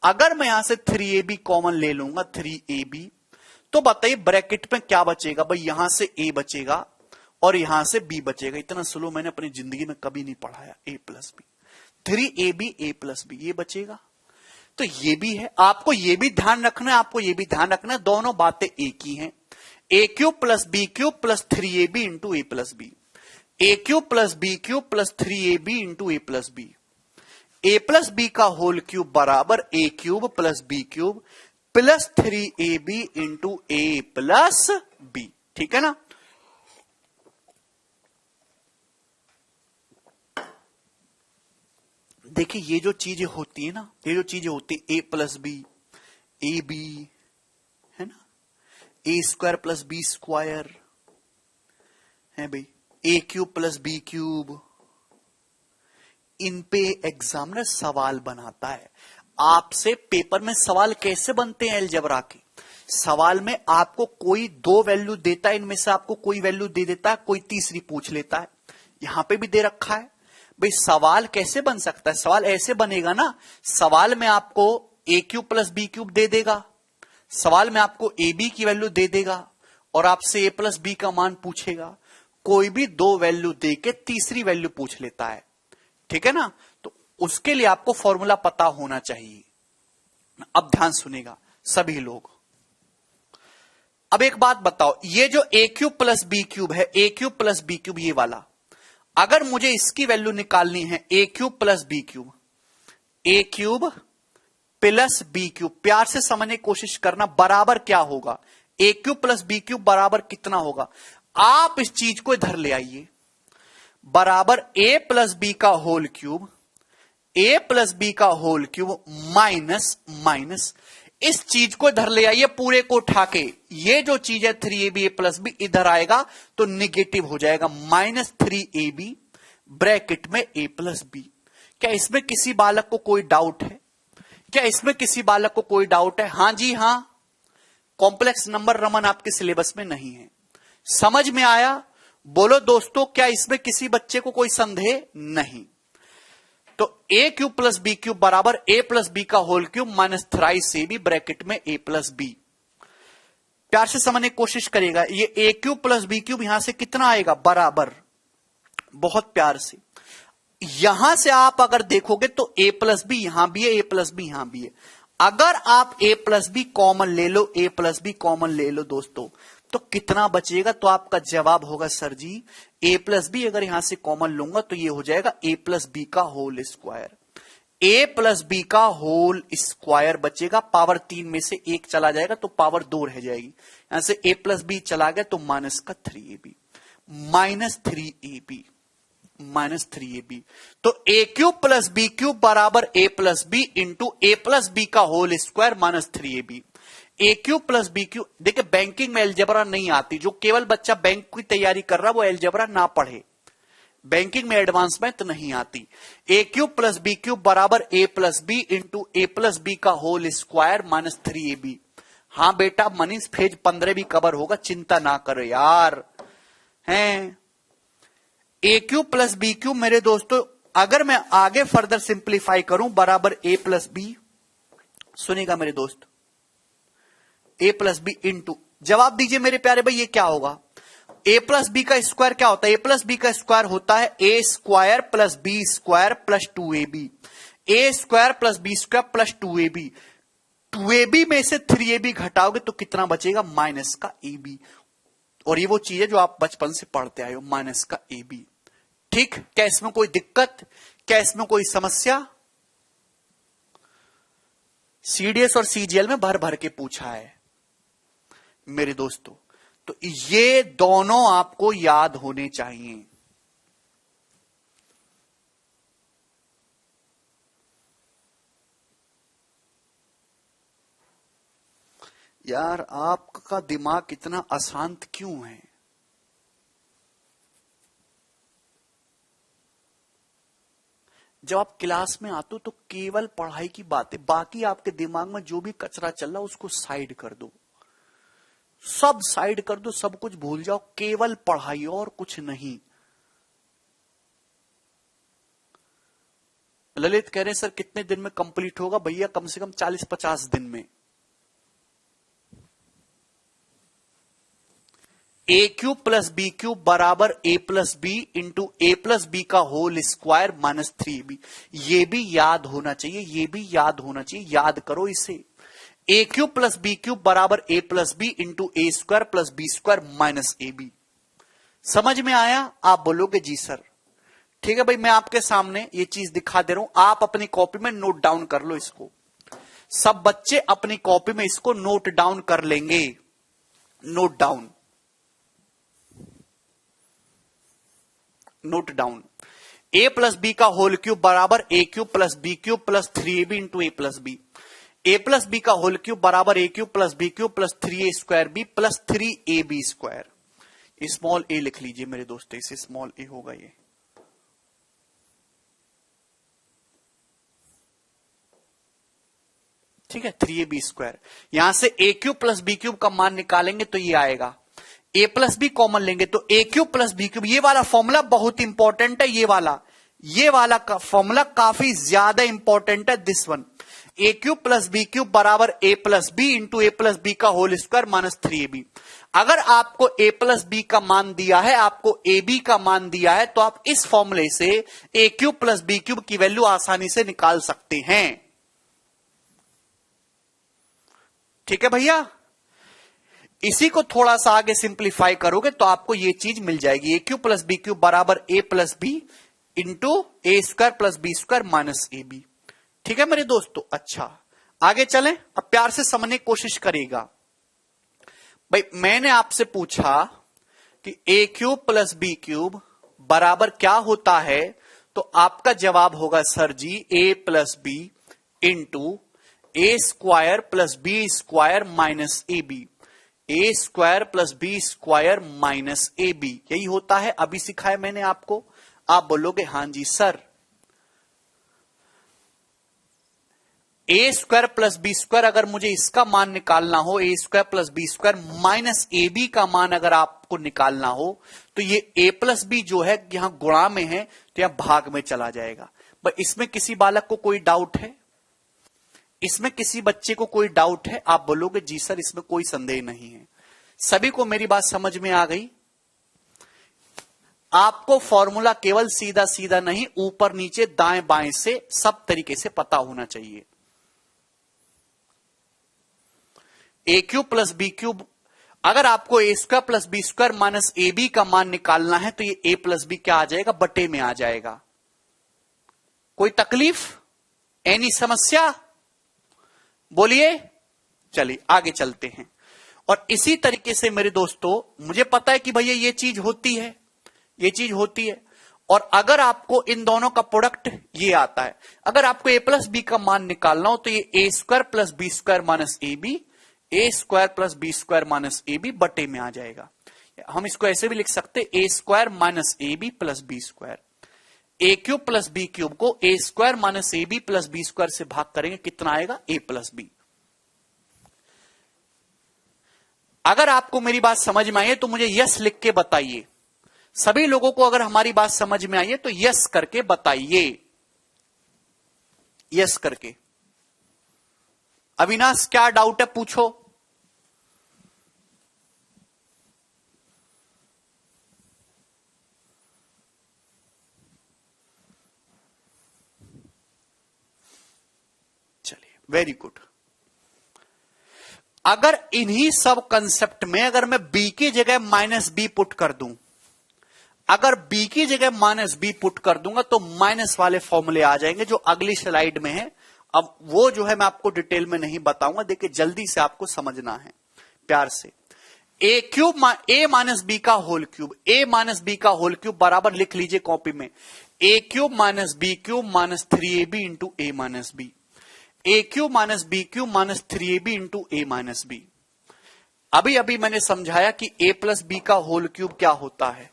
Speaker 1: अगर मैं यहां से 3ab कॉमन ले लूंगा, 3ab, तो बताइए ब्रैकेट में क्या बचेगा भाई? यहां से a बचेगा और यहां से b बचेगा। इतना स्लो मैंने अपनी जिंदगी में कभी नहीं पढ़ाया। a plus b, 3ab a plus b, ये बचेगा। तो ये भी है, आपको ये भी ध्यान रखना है, आपको ये भी ध्यान रखना है, दोनों बातें एक ही हैं। a cube plus b cube plus 3ab into a plus b, a cube plus b cube plus 3ab into a plus b, a plus b का होल क्यूब बराबर a cube plus b cube plus 3ab into a plus b. ठीक है ना? देखिए ये जो चीजें होती है ना, ये जो चीजें होती है a plus b, a b, है ना, a square plus B square है भाई, a cube plus b cube, इन पे एग्जामिनर सवाल बनाता है। आपसे पेपर में सवाल कैसे बनते हैं अलजेब्रा के? सवाल में आपको कोई 2 वैल्यू देता है, इनमें से आपको कोई वैल्यू दे देता है, कोई तीसरी पूछ लेता है। यहां पे भी दे रखा है भाई। सवाल कैसे बन सकता है? सवाल ऐसे बनेगा ना, सवाल में आपको ए क्यूब प्लस बी क्यूब दे देगा, सवाल में आपको ए बी की वैल्यू दे देगा और आपसे ए प्लस बी का मान पूछेगा। कोई भी 2 वैल्यू दे के तीसरी वैल्यू पूछ लेता है। ठीक है ना। तो उसके लिए आपको फॉर्मूला पता होना चाहिए। अब ध्यान सुनेगा सभी लोग। अब एक बात बताओ, ये जो ए क्यूब प्लस बी क्यूब है, a cube plus b cube ये वाला, अगर मुझे इसकी वैल्यू निकालनी है, a cube plus b cube, A cube plus b cube, प्यार से समझने की कोशिश करना, बराबर क्या होगा, ए क्यूब प्लस बी क्यूब बराबर कितना होगा। आप इस चीज को इधर ले आइए, बराबर ए प्लस बी का होल क्यूब, ए प्लस बी का होल क्यूब माइनस माइनस, इस चीज को इधर ले आइए पूरे को उठा के, ये जो चीज है 3ab a प्लस बी इधर आएगा तो निगेटिव हो जाएगा, -3ab ब्रैकेट में a प्लस बी। क्या इसमें किसी बालक को कोई डाउट है? क्या इसमें किसी बालक को कोई डाउट है? हां जी हां। कॉम्प्लेक्स नंबर रमन आपके सिलेबस में नहीं है। समझ में आया? बोलो दोस्तों, क्या इसमें किसी बच्चे को कोई संदेह नहीं? तो a cube plus b cube बराबर ए प्लस बी का whole cube minus thrice a b bracket में ए प्लस बी। प्यार से समझने की कोशिश करिएगा, ये a cube plus b cube यहां से कितना आएगा, बराबर, बहुत प्यार से। यहां से आप अगर देखोगे तो ए प्लस बी यहां भी है, ए प्लस बी यहां भी है। अगर आप ए प्लस बी कॉमन ले लो, ए प्लस बी कॉमन ले लो दोस्तों, तो कितना बचेगा? तो आपका जवाब होगा sir ji a plus B अगर यहां से कॉमन लूंगा तो ये हो जाएगा ए प्लस बी का होल स्क्वायर। ए प्लस बी का होल स्क्वायर बचेगा, पावर 3 में से 1 चला जाएगा तो पावर 2 रह जाएगी। यहां से ए प्लस बी चला गया तो माइनस का 3ab, -3ab। तो a cube plus b cube बराबर a plus b into a plus b का होल स्क्वायर -3ab। ए क्यूब प्लस बी क्यूब, देखिए बैंकिंग में एलजेब्रा नहीं आती, जो केवल बच्चा बैंक की तैयारी कर रहा है वो एलजेब्रा ना पढ़े, बैंकिंग में एडवांसमेंट नहीं आती। ए क्यूब प्लस बी क्यूब बराबर a plus b into a plus b का होल स्क्वायर -3ab। हां बेटा मनीष पेज 15 भी कवर होगा, चिंता ना करो यार। हैं ए क्यूब प्लस बी क्यूब मेरे दोस्तों, अगर मैं आगे फर्दर सिंप्लीफाई करूं, बराबर ए प्लस बी, सुनिएगा मेरे दोस्त, ए प्लस बी इंटू, जवाब दीजिए मेरे प्यारे भाई ये क्या होगा? ए प्लस बी का स्क्वायर क्या होता है? ए प्लस बी का स्क्वायर होता है ए square plus B square plus 2ab। A square plus B square plus 2ab, 2ab में से 3ab घटाओगे तो कितना बचेगा? माइनस का ab। और ये वो चीज है जो आप बचपन से पढ़ते आए हो, माइनस का ab। ठीक, क्या इसमें कोई दिक्कत, क्या इसमें कोई समस्या? सीडीएस और सीजीएल में भर भर के पूछा है मेरे दोस्तों, तो ये दोनों आपको याद होने चाहिए। यार आपका दिमाग इतना अशांत क्यों है? जब आप क्लास में आते हो तो केवल पढ़ाई की बातें, बाकी आपके दिमाग में जो भी कचरा चल रहा उसको साइड कर दो, सब साइड कर दो, सब कुछ भूल जाओ, केवल पढ़ाई और कुछ नहीं। ललित कह रहे हैं सर कितने दिन में कंप्लीट होगा? भैया कम से कम 40-50 दिन में। A cube plus b cube बराबर a plus b into a plus b का होल स्क्वायर -3ab। ये भी याद होना चाहिए, ये भी याद होना चाहिए, याद करो इसे। A cube plus b cube बराबर a plus b into a square plus B square -ab। समझ में आया? आप बोलोगे जी सर। ठीक है भाई, मैं आपके सामने ये चीज दिखा दे रहा हूं, आप अपनी कॉपी में नोट डाउन कर लो इसको। सब बच्चे अपनी कॉपी में इसको नोट डाउन कर लेंगे, note down, note down. A plus b का होल क्यूब बराबर a cube plus b cube plus 3ab into a plus b. A plus b का होल क्यूब बराबर a cube plus b cube plus 3a square b plus 3ab square. Small a लिख लीजिए मेरे दोस्तों, इसे small ए होगा ये। ठीक है, 3ab स्क्वायर। यहां से a cube plus b cube का मान निकालेंगे तो ये आएगा, ए प्लस बी कॉमन लेंगे तो a cube plus b cube, ये वाला फॉर्मूला बहुत इंपॉर्टेंट है, ये वाला का फॉर्मूला काफी ज्यादा इंपॉर्टेंट है, this one. A cube plus b cube बराबर a plus b into a plus b का होल स्क्वायर -3ab। अगर आपको a प्लस बी का मान दिया है, आपको ए बी का मान दिया है, तो आप इस फॉर्मूले से a cube plus b cube की वैल्यू आसानी से निकाल सकते हैं। ठीक है भैया, इसी को थोड़ा सा आगे सिंप्लीफाई करोगे तो आपको यह चीज मिल जाएगी, a cube plus b cube बराबर a plus b into a square plus B square minus a b. ठीक है मेरे दोस्तों, अच्छा आगे चलें, अब प्यार से समझने की कोशिश करिएगा। भाई मैंने आपसे पूछा कि a cube plus b cube बराबर क्या होता है, तो आपका जवाब होगा sir ji a plus b into a square plus B square minus a b, a square plus B square minus a b, यही होता है। अभी सिखाया मैंने आपको, आप बोलोगे हां जी sir. A square plus B square अगर मुझे इसका मान निकालना हो, a square plus B square minus a b का मान अगर आपको निकालना हो, तो ये ए प्लस बी जो है यहां गुणा में है तो यहां भाग में चला जाएगा। पर इसमें किसी बालक को कोई डाउट है? इसमें किसी बच्चे को कोई डाउट है? आप बोलोगे जी सर इसमें कोई संदेह नहीं है। सभी को मेरी बात समझ में आ गई? आपको फॉर्मूला केवल सीधा सीधा नहीं, ऊपर नीचे दाएं बाएं से सब तरीके से पता होना चाहिए। A cube plus b cube, अगर आपको a square plus B square minus a b का मान निकालना है तो ये ए प्लस बी क्या आ जाएगा, बटे में आ जाएगा। कोई तकलीफ, एनी समस्या? बोलिए, चलिए आगे चलते हैं। और इसी तरीके से मेरे दोस्तों मुझे पता है कि भैया ये चीज होती है, ये चीज होती है। और अगर आपको इन दोनों का प्रोडक्ट ये आता है, अगर आपको ए प्लस बी का मान निकालना हो तो ये a square plus B square minus a b, a square plus B square minus a b बटे में आ जाएगा। हम इसको ऐसे भी लिख सकते a square minus a b plus B square. A cube plus b cube को a square minus a b plus B square से भाग करेंगे, कितना आएगा, ए प्लस बी। अगर आपको मेरी बात समझ में आई है तो मुझे यस लिख के बताइए। सभी लोगों को अगर हमारी बात समझ में आई है तो यस करके बताइए, यस करके। अविनाश क्या डाउट है पूछो। चलिए वेरी गुड। अगर इन्हीं सब कंसेप्ट में अगर मैं बी की जगह माइनस बी पुट कर दूं, अगर बी की जगह माइनस बी पुट कर दूंगा तो माइनस वाले फॉर्मूले आ जाएंगे जो अगली स्लाइड में है। अब वो जो है मैं आपको डिटेल में नहीं बताऊंगा, देखिए जल्दी से आपको समझना है प्यार से। A cube a minus b का whole cube, a minus b का होल क्यूब बराबर लिख लीजिए कॉपी में, a cube minus b cube minus 3ab into a minus b, a cube minus b cube minus 3ab into a minus b. अभी अभी मैंने समझाया कि ए प्लस बी का होल क्यूब क्या होता है,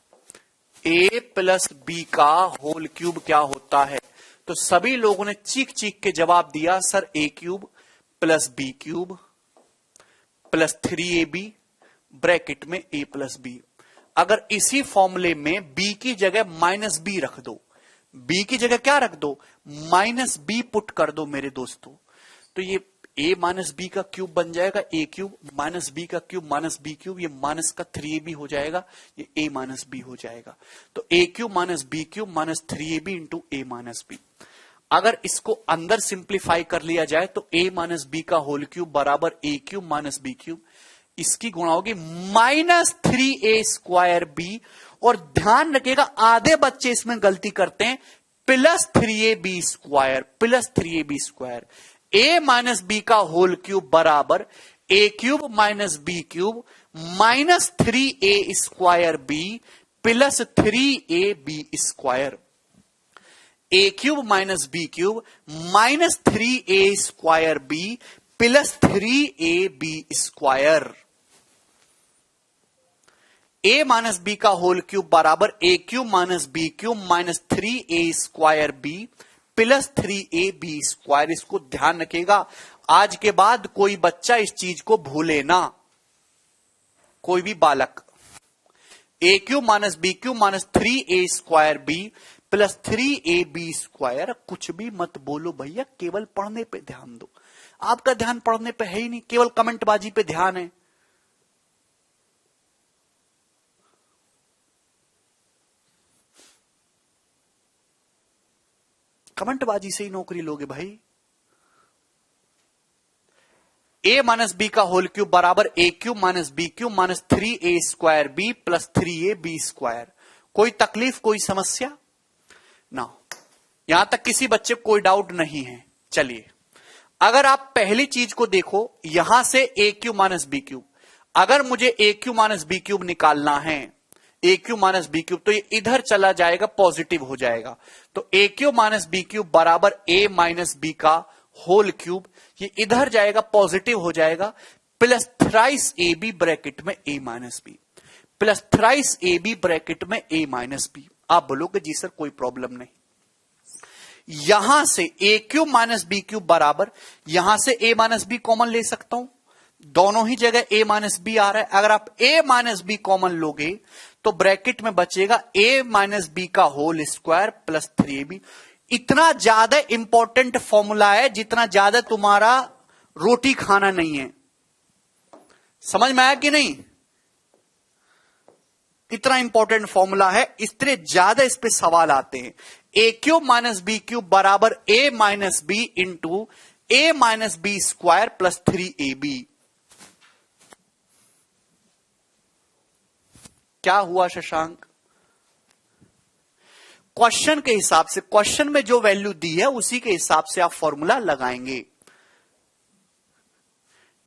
Speaker 1: ए प्लस बी का होल क्यूब क्या होता है। तो सभी लोगों ने चीख चीख के जवाब दिया sir a cube plus b cube plus 3ab bracket में ए प्लस बी। अगर इसी फॉर्मूले में b की जगह माइनस बी रख दो, b की जगह क्या रख दो, माइनस बी पुट कर दो मेरे दोस्तों, तो ये a माइनस बी का क्यूब बन जाएगा, ए क्यूब माइनस बी का क्यूब माइनस बी क्यूब, ये माइनस का 3ab हो जाएगा, ये a माइनस बी हो जाएगा। तो a cube minus b cube minus 3ab into a minus b. अगर इसको अंदर सिंप्लीफाई कर लिया जाए तो a माइनस बी का होल क्यूब बराबर a cube minus b cube, इसकी गुणा होगी माइनस 3a स्क्वायर बी। और ध्यान रखिएगा आधे बच्चे इसमें गलती करते हैं, plus 3ab square, plus 3ab square. a minus b का होल क्यूब बराबर a cube minus b cube minus 3a square b plus 3ab square. A cube minus b cube minus 3a square b plus 3ab square. A minus b का whole cube बराबर a cube minus b cube minus 3a square b plus 3ab square. इसको ध्यान रखिएगा, आज के बाद कोई बच्चा इस चीज को भूले ना, कोई भी बालक। A cube minus b cube minus 3a square b plus 3ab square. कुछ भी मत बोलो भैया, केवल पढ़ने पे ध्यान दो। आपका ध्यान पढ़ने पे है ही नहीं, केवल कमेंटबाजी पे ध्यान है। कमेंटबाजी से ही नौकरी लोगे भाई। a माइनस बी का होल क्यूब बराबर a cube minus b cube minus 3a square b plus 3ab square. कोई तकलीफ, कोई समस्या ना, यहां तक किसी बच्चे को कोई डाउट नहीं है। चलिए, अगर आप पहली चीज को देखो, यहां से a cube minus b cube, अगर मुझे a cube minus b cube निकालना है, a cube minus b cube, तो ये इधर चला जाएगा, पॉजिटिव हो जाएगा। तो a cube minus b cube बराबर a माइनस बी का होल क्यूब, ये इधर जाएगा, पॉजिटिव हो जाएगा, plus thrice a b bracket में a minus b, plus thrice a b bracket में a माइनस बी। आप बोलोगे जी सर कोई प्रॉब्लम नहीं, यहां से a cube minus b cube बराबर, यहां से a माइनस बी कॉमन ले सकता हूं, दोनों ही जगह a माइनस बी आ रहा है। अगर आप a माइनस बी कॉमन लोगे तो ब्रैकेट में बचेगा a माइनस बी का होल स्क्वायर प्लस 3ab। इतना ज्यादा इंपॉर्टेंट फॉर्मूला है जितना ज्यादा तुम्हारा रोटी खाना नहीं है। समझ में आया कि नहीं? इतना इंपॉर्टेंट फॉर्मूला है, इसलिए ज्यादा इस पे सवाल आते हैं। a cube minus b cube बराबर a minus b into a minus B square plus 3ab। क्या हुआ शशांक? क्वेश्चन के हिसाब से, क्वेश्चन में जो वैल्यू दी है उसी के हिसाब से आप फॉर्मूला लगाएंगे।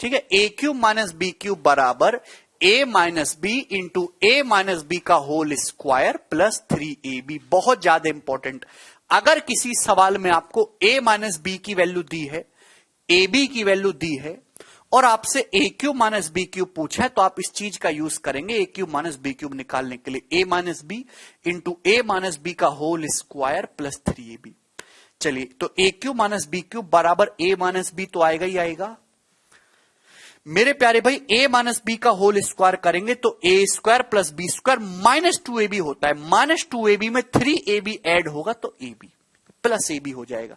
Speaker 1: ठीक है, a cube minus b cube बराबर a minus b into a minus b का होल स्क्वायर प्लस 3ab। बहुत ज्यादा इंपॉर्टेंट। अगर किसी सवाल में आपको a माइनस बी की वैल्यू दी है, ab की वैल्यू दी है, और आपसे a cube minus b cube पूछा है, तो आप इस चीज का यूज करेंगे a cube minus b cube निकालने के लिए। a minus b into a minus b का होल स्क्वायर प्लस 3ab। चलिए, तो a cube minus b cube बराबर a माइनस बी तो आएगा ही आएगा। मेरे प्यारे भाई, a माइनस बी का होल स्क्वायर करेंगे तो a square plus B square minus 2ab होता है। माइनस 2ab में 3ab ऐड होगा तो ab प्लस ab हो जाएगा।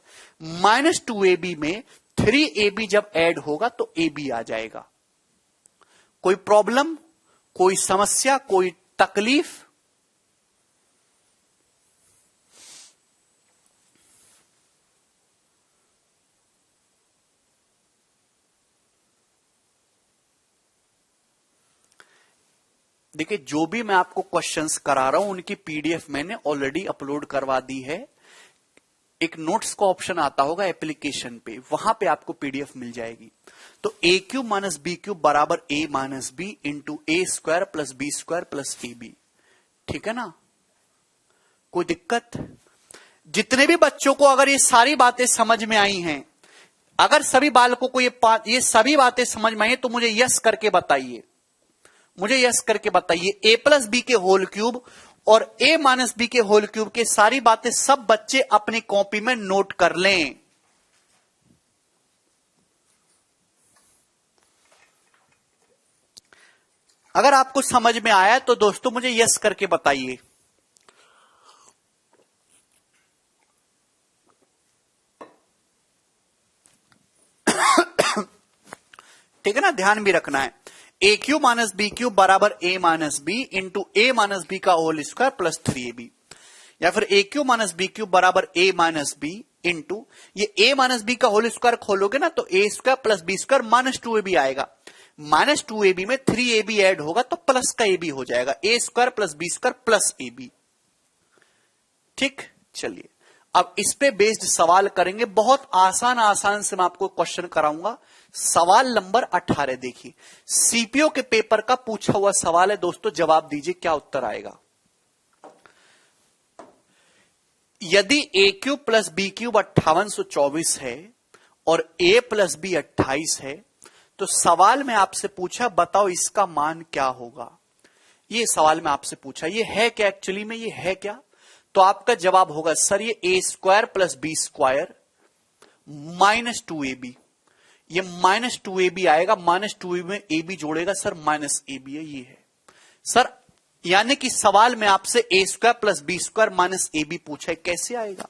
Speaker 1: माइनस 2ab में 3ab जब ऐड होगा तो ab आ जाएगा। कोई प्रॉब्लम, कोई समस्या, कोई तकलीफ? देखिए, जो भी मैं आपको क्वेश्चंस करा रहा हूं उनकी पीडीएफ मैंने ऑलरेडी अपलोड करवा दी है। एक नोट्स का ऑप्शन आता होगा एप्लीकेशन पे, वहां पे आपको पीडीएफ मिल जाएगी। तो a cube minus b cube बराबर a minus b into a square plus B square plus ab। ठीक है ना? कोई दिक्कत? जितने भी बच्चों को अगर ये सारी बातें समझ में आई हैं, अगर सभी बालकों को ये सभी बातें समझ में आई तो मुझे यस करके बताइए, मुझे यस करके बताइए। a प्लस बी के होल क्यूब और a माइनस बी के होल क्यूब के सारी बातें सब बच्चे अपनी कॉपी में नोट कर लें। अगर आपको समझ में आया तो दोस्तों मुझे यस करके बताइए। ठीक है ना? ध्यान भी रखना है। a cube minus b cube बराबर a minus b into a minus b का होल स्क्वायर प्लस 3ab, या फिर a cube minus b cube बराबर a माइनस बी इंटू, ये a माइनस बी का होल स्क्वायर खोलोगे ना तो a square plus B square minus 2ab आएगा। माइनस 2ab में 3ab ऐड होगा तो प्लस का ab हो जाएगा। a square plus B square plus ab। ठीक, चलिए अब इस पे बेस्ड सवाल करेंगे। बहुत आसान आसान से मैं आपको क्वेश्चन कराऊंगा। सवाल नंबर 18 देखिए, सीपीओ के पेपर का पूछा हुआ सवाल है दोस्तों, जवाब दीजिए क्या उत्तर आएगा। यदि a cube plus b cube 5824 है और a प्लस बी 28 है, तो सवाल में आपसे पूछा बताओ इसका मान क्या होगा। ये सवाल में आपसे पूछा, ये है क्या एक्चुअली में, ये है क्या? तो आपका जवाब होगा सर ये a square plus B square minus 2ab। ये माइनस 2ab आएगा, माइनस 2ab में ab जोड़ेगा सर माइनस ab है, ये है सर। यानी कि सवाल में आपसे a square plus B square minus ab पूछा है, कैसे आएगा?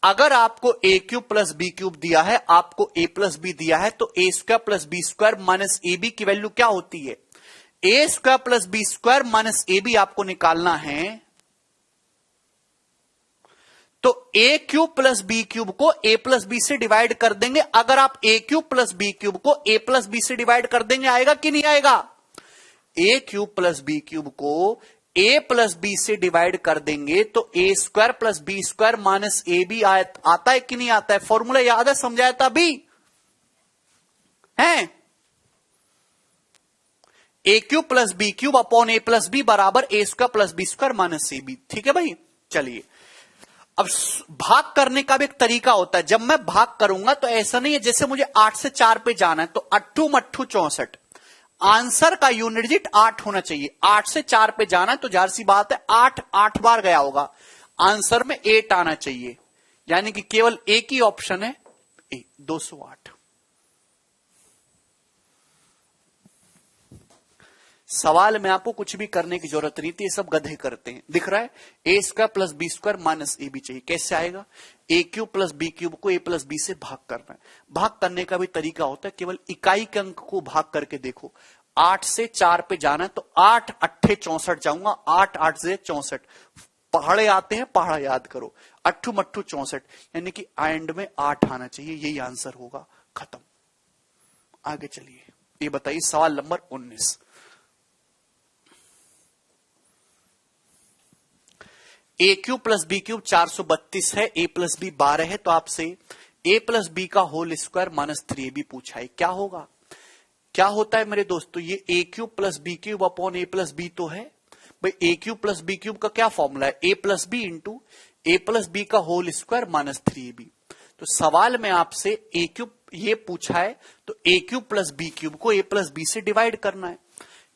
Speaker 1: अगर आपको a cube plus b cube दिया है, आपको a प्लस बी दिया है, तो a square plus B square minus ab की वैल्यू क्या होती है? a square plus B square minus ab आपको निकालना है, तो a cube plus b cube को ए प्लस बी से डिवाइड कर देंगे। अगर आप a cube plus b cube को ए प्लस बी से डिवाइड कर देंगे, आएगा कि नहीं आएगा? A cube plus b cube को ए प्लस बी से डिवाइड कर देंगे तो a square plus B square minus a b आता है कि नहीं आता है? फॉर्मूला याद है, समझाया था अभी है। A cube plus b cube upon a plus b बराबर ए square plus B square minus a b. ठीक है भाई, चलिए अब भाग करने का भी एक तरीका होता है। जब मैं भाग करूंगा तो ऐसा नहीं है जैसे मुझे 8 से 4 पे जाना है तो 8 मट्ठू 64, आंसर का यूनिट डिजिट 8 होना चाहिए। 8 से 4 पे जाना है तो जाहिर सी बात है 8 बार गया होगा, आंसर में 8 आना चाहिए, यानी कि केवल एक ही ऑप्शन है ए, 208। सवाल में आपको कुछ भी करने की जरूरत नहीं थी, ये सब गधे करते हैं। दिख रहा है ए square plus B square minus a b चाहिए, कैसे आएगा? A cube plus b cube को ए प्लस बी से भाग करना है। भाग करने का भी तरीका होता है, केवल इकाई के अंक को भाग करके देखो। 8 से 4 पे जाना है तो 8 अट्ठे 64 जाऊंगा, 8 8 से 64 पहाड़े आते हैं, पहाड़ा याद करो, 8 मट्ठू 64, यानी कि एंड में 8 आना चाहिए, यही आंसर होगा। खत्म। आगे चलिए, ये बताइए सवाल नंबर 19। ए क्यूब प्लस बी क्यूब 432 है, ए प्लस बी 12 है, तो आपसे ए प्लस बी का होल स्क्वायर माइनस 3ab पूछा है। क्या होगा? क्या होता है मेरे दोस्तों? ये a cube plus b cube upon a plus b तो है भाई। A cube plus b cube का क्या फॉर्मूला है? A plus b into a plus b का होल स्क्वायर माइनस 3ab। तो सवाल में आपसे ए क्यूब ये पूछा है तो a cube plus b cube को ए प्लस बी से डिवाइड करना है।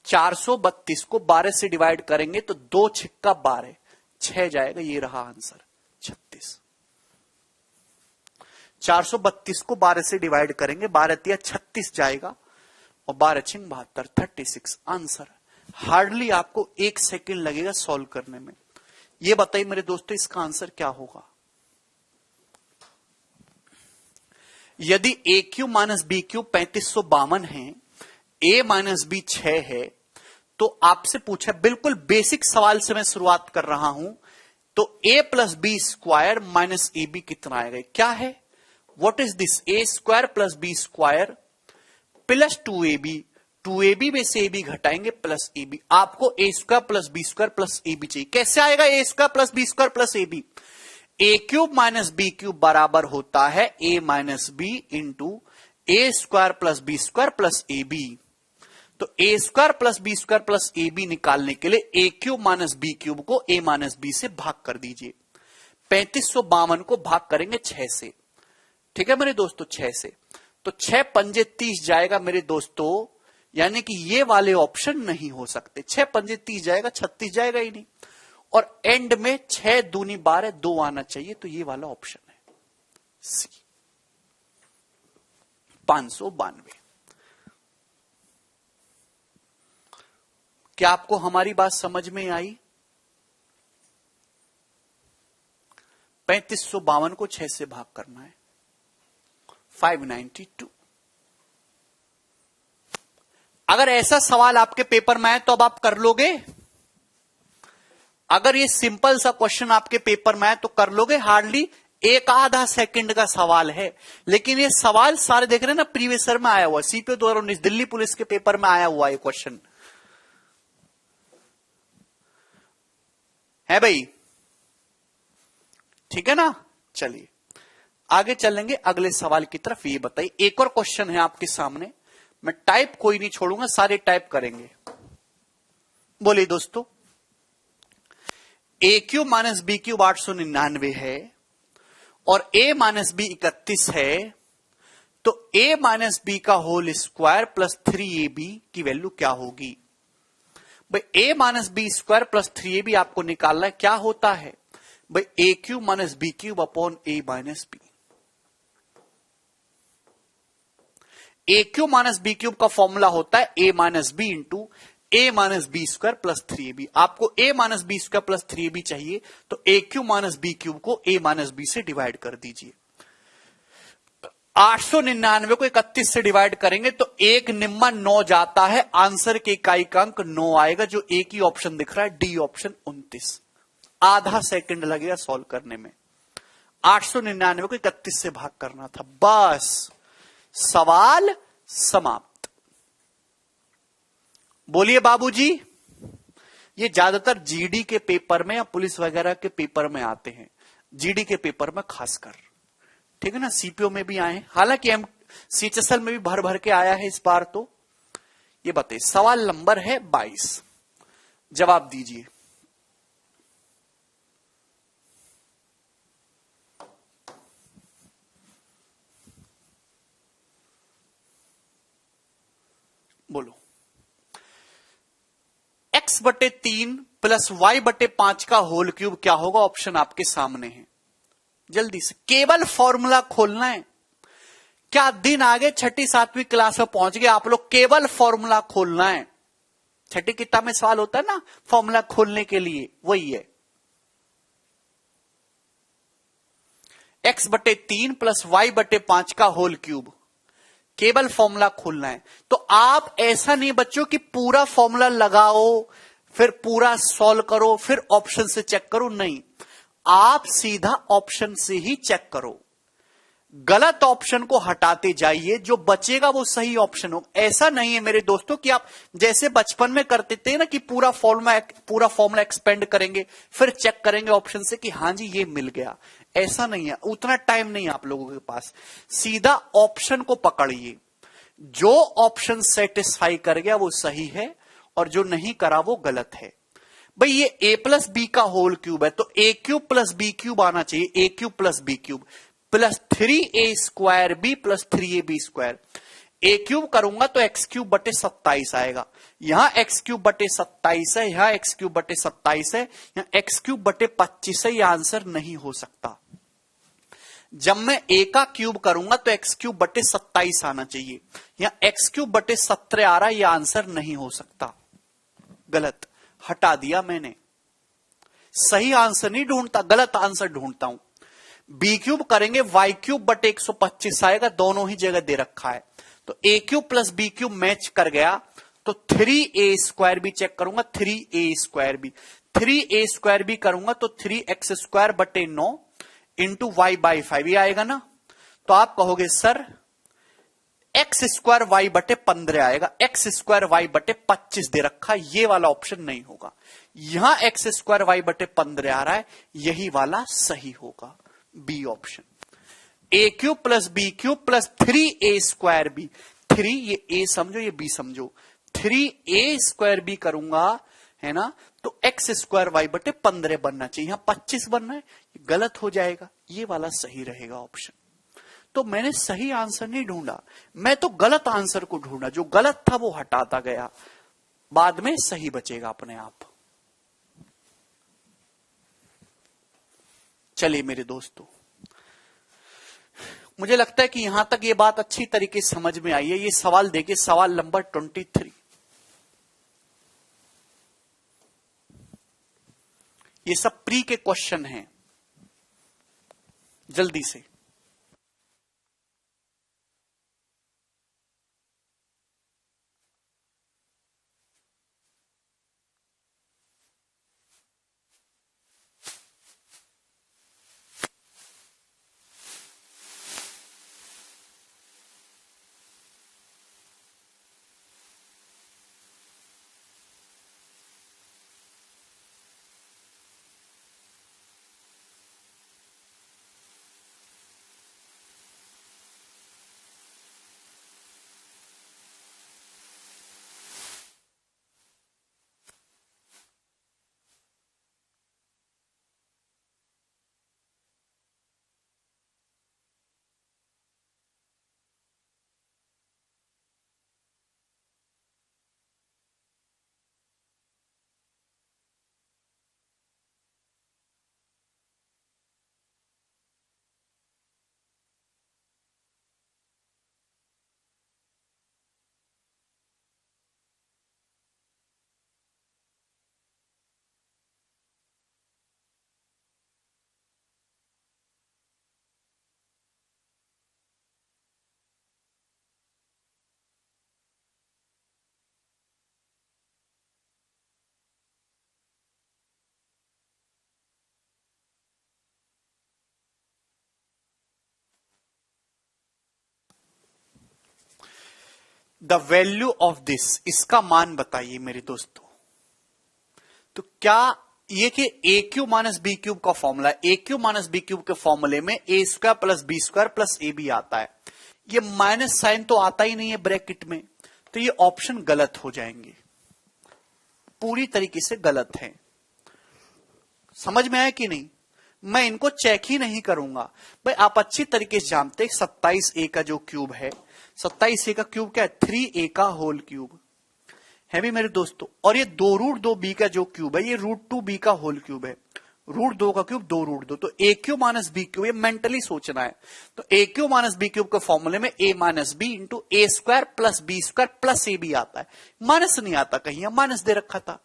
Speaker 1: 432 को 12 से डिवाइड करेंगे तो 2 छिक्का 12, 6 जाएगा, ये रहा आंसर 36। 432 को 12 से डिवाइड करेंगे, 12 तिया 36 जाएगा और 12 छिंग 72, 36 आंसर। हार्डली आपको 1 सेकेंड लगेगा सॉल्व करने में। ये बताइए मेरे दोस्तों इसका आंसर क्या होगा? यदि ए क्यू माइनस बी क्यू 3552 है, ए माइनस बी 6 है, तो आपसे पूछा, बिल्कुल बेसिक सवाल से मैं शुरुआत कर रहा हूं, तो a plus B square minus a b कितना आएगा? क्या है? What is this? A square plus B square plus 2ab, 2ab में से ab घटाएंगे प्लस ab। आपको a square plus B square plus ab चाहिए। कैसे आएगा a square plus B square plus ab? A cube minus b cube बराबर होता है a minus b into a square plus B square plus ab। तो a square plus B square plus a b निकालने के लिए a cube minus b cube को a minus b से भाग कर दीजिए। 3552 को भाग करेंगे 6 से। ठीक है मेरे दोस्तों, 6 से, तो 6 पंजे 30 जाएगा मेरे दोस्तों, यानी कि ये वाले ऑप्शन नहीं हो सकते। 6 पंजे 30 जाएगा, 36 जाएगा ही नहीं, और एंड में 6 दूनी 12, 2 आना चाहिए, तो ये वाला ऑप्शन है सी, 592। क्या आपको हमारी बात समझ में आई? 3552 को 6 से भाग करना है, 592। अगर ऐसा सवाल आपके पेपर में आए तो अब आप कर लोगे? अगर ये सिंपल सा क्वेश्चन आपके पेपर में आए तो कर लोगे? हार्डली 1 आधा सेकंड का सवाल है, लेकिन ये सवाल सारे देख रहे हैं ना, प्रीवियस ईयर में आया हुआ, सीपीओ 2019 दिल्ली पुलिस के पेपर में आया हुआ ये क्वेश्चन है भाई। ठीक है ना? चलिए आगे चलेंगे अगले सवाल की तरफ। ये बताइए, एक और क्वेश्चन है आपके सामने, मैं टाइप कोई नहीं छोड़ूंगा, सारे टाइप करेंगे। बोलिए दोस्तों, a cube minus b cube 899 है और ए माइनस बी 31 है, तो ए माइनस बी का होल स्क्वायर प्लस 3ab की वैल्यू क्या होगी? भाई a minus B square plus 3ab आपको निकालना है। क्या होता है भाई? A cube minus b cube upon a minus b. A cube minus b cube का फॉर्मूला होता है a minus b into a minus B square plus 3ab। आपको a minus B square plus 3ab चाहिए, तो a cube minus b cube को a minus b से divide कर दीजिए। 899 को 31 से डिवाइड करेंगे तो 1 निम्मा 9 जाता है, आंसर के इकाई का अंक 9 आएगा, जो एक ही ऑप्शन दिख रहा है, डी ऑप्शन 29। आधा सेकंड लगेगा सॉल्व करने में। 899 को 31 से भाग करना था, बस सवाल समाप्त। बोलिए बाबूजी, ये ज्यादातर जीडी के पेपर में या पुलिस वगैरह के पेपर में आते हैं, जीडी के पेपर में खासकर, ठीक है ना। सीपीओ में भी आए हैं, हालांकि हम सीएचएसएल में भी भर भर के आया है इस बार। तो ये बताइए, सवाल नंबर है 22, जवाब दीजिए। बोलो। x/3 प्लस y/5 का होल क्यूब क्या होगा? ऑप्शन आपके सामने है, जल्दी से केवल फॉर्मूला खोलना है। क्या दिन आगे छठी सातवीं क्लास में पहुंच गए आप लोग? केवल फॉर्मूला खोलना है। छठी किताब में सवाल होता है ना फॉर्मूला खोलने के लिए, वही है। x/3 प्लस y/5 का होल क्यूब, केवल फॉर्मूला खोलना है। तो आप ऐसा नहीं बच्चों कि पूरा फॉर्मूला लगाओ फिर पूरा सॉल्व करो फिर ऑप्शन से चेक करो, नहीं, आप सीधा ऑप्शन से ही चेक करो। गलत ऑप्शन को हटाते जाइए, जो बचेगा वो सही ऑप्शन हो। ऐसा नहीं है मेरे दोस्तों कि आप जैसे बचपन में करते थे ना कि पूरा फॉर्मूला एक्सपेंड करेंगे फिर चेक करेंगे ऑप्शन से कि हां जी ये मिल गया। ऐसा नहीं है, उतना टाइम नहीं है आप लोगों के पास। सीधा ऑप्शन को पकड़िए, जो ऑप्शन सेटिस्फाई कर गया वो सही है और जो नहीं करा वो गलत है। भाई ये a प्लस बी का होल क्यूब है तो a cube plus b cube आना चाहिए, a cube plus b cube plus 3a² plus 3ab²। a cube करूंगा तो x³/27 आएगा, यहां x³/27 है, यहां x³/27 है, यहां x³/25 है, यह आंसर नहीं हो सकता। जब मैं a का क्यूब करूंगा तो x³/27 आना चाहिए, यहां x³/17 आ रहा है, यह आंसर नहीं हो सकता, गलत, हटा दिया मैंने। सही आंसर नहीं ढूंढता, गलत आंसर ढूंढता हूं। बी क्यूब करेंगे y³/125 आएगा, दोनों ही जगह दे रखा है, तो a³ plus b cube match कर गया, तो 3a² भी चेक करूंगा, 3a² भी, 3a² भी करूंगा तो 3x²/9 इंटू y/5 ये आएगा ना। तो आप कहोगे सर x² y/15 आएगा, x² y/25 दे रखा, ये वाला ऑप्शन नहीं होगा। यहां x² y/15 आ रहा है, यही वाला सही होगा, b option. a³ plus b cube plus 3a²b, 3 ये a समझो ये b समझो, 3a²b करूंगा है ना, तो x² y/15 बनना चाहिए, यहां 25 बनना है, गलत हो जाएगा, ये वाला सही रहेगा ऑप्शन। तो मैंने सही आंसर नहीं ढूंढा, मैं तो गलत आंसर को ढूंढा, जो गलत था वो हटाता गया, बाद में सही बचेगा अपने आप। चलिए मेरे दोस्तों, मुझे लगता है कि यहां तक ये बात अच्छी तरीके से समझ में आई है। ये सवाल देखिए, सवाल नंबर 23, ये सब प्री के क्वेश्चन हैं, जल्दी से। द वैल्यू ऑफ दिस, इसका मान बताइए मेरे दोस्तों। तो क्या ये कि a cube minus b cube का formula, a cube minus b cube के फॉर्मूले में a square plus B square plus a b आता है। ये माइनस साइन तो आता ही नहीं है ब्रैकेट में, तो ये ऑप्शन गलत हो जाएंगे, पूरी तरीके से गलत है। समझ में आया कि नहीं? मैं इनको चेक ही नहीं करूंगा भाई, आप अच्छी तरीके से जानते हैं 27a का जो क्यूब है, 27a का क्यूब क्या है? 3a का होल क्यूब है भी मेरे दोस्तों। और ये 2√2b का जो क्यूब है, ये √2b का होल क्यूब है। √2 का क्यूब 2√2, तो a cube minus b cube, ये मेंटली सोचना है। तो a cube minus b cube के फॉर्मूले में a minus b into a square plus B square plus a b आता है। माइनस नहीं आता कहीं, यहां माइनस दे रखा था।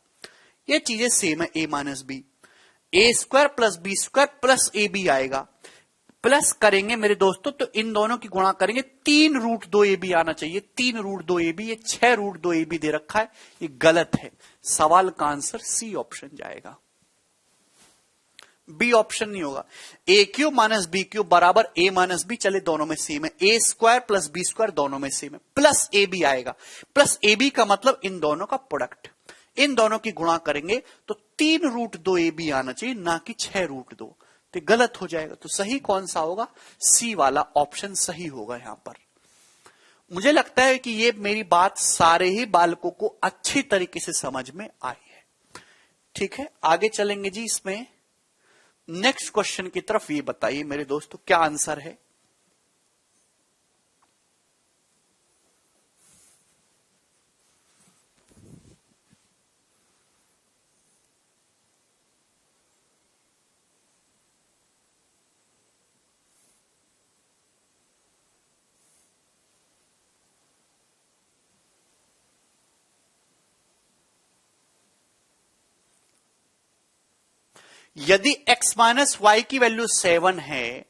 Speaker 1: ये चीजें सेम है, a minus b, a square plus B square plus a b आएगा। प्लस करेंगे मेरे दोस्तों तो इन दोनों की गुणा करेंगे, 3√2ab आना चाहिए, 3√2ab, ये 6√2ab दे रखा है, ये गलत है। सवाल का आंसर सी ऑप्शन जाएगा, बी ऑप्शन नहीं होगा। ए क्यूब माइनस बी क्यूब बराबर ए माइनस बी, चले दोनों में सेम है, ए स्क्वायर प्लस बी स्क्वायर दोनों में सेम है, प्लस ए बी आएगा। प्लस ए बी का मतलब इन दोनों का प्रोडक्ट, इन दोनों की गुणा करेंगे तो 3√2ab आना चाहिए, ना कि 6√2, तो गलत हो जाएगा। तो सही कौन सा होगा? सी वाला ऑप्शन सही होगा यहां पर। मुझे लगता है कि ये मेरी बात सारे ही बालकों को अच्छी तरीके से समझ में आई है। ठीक है, आगे चलेंगे जी इसमें नेक्स्ट क्वेश्चन की तरफ। ये बताइए मेरे दोस्तों क्या आंसर है? यदि x माइनस वाई की वैल्यू 7 है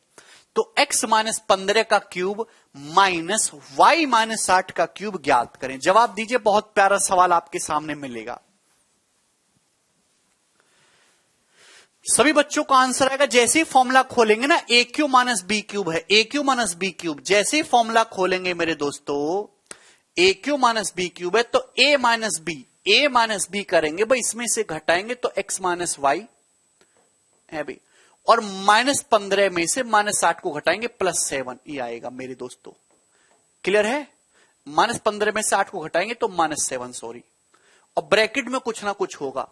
Speaker 1: तो x माइनस 15 का क्यूब माइनस वाई माइनस 8 का क्यूब ज्ञात करें। जवाब दीजिए, बहुत प्यारा सवाल आपके सामने मिलेगा। सभी बच्चों का आंसर आएगा जैसे ही फॉर्मूला खोलेंगे ना, ए क्यूब माइनस बी क्यूब है, a cube minus b cube, जैसे ही फॉर्मूला खोलेंगे मेरे दोस्तों, a cube minus b cube है तो ए माइनस बी करेंगे भाई, इसमें से घटाएंगे तो एक्स माइनस वाई है भी, और -15 में से -8 को घटाएंगे +7, ये आएगा मेरे दोस्तों। क्लियर है? -15 में से 8 को घटाएंगे तो -7, सॉरी, और ब्रैकेट में कुछ ना कुछ होगा।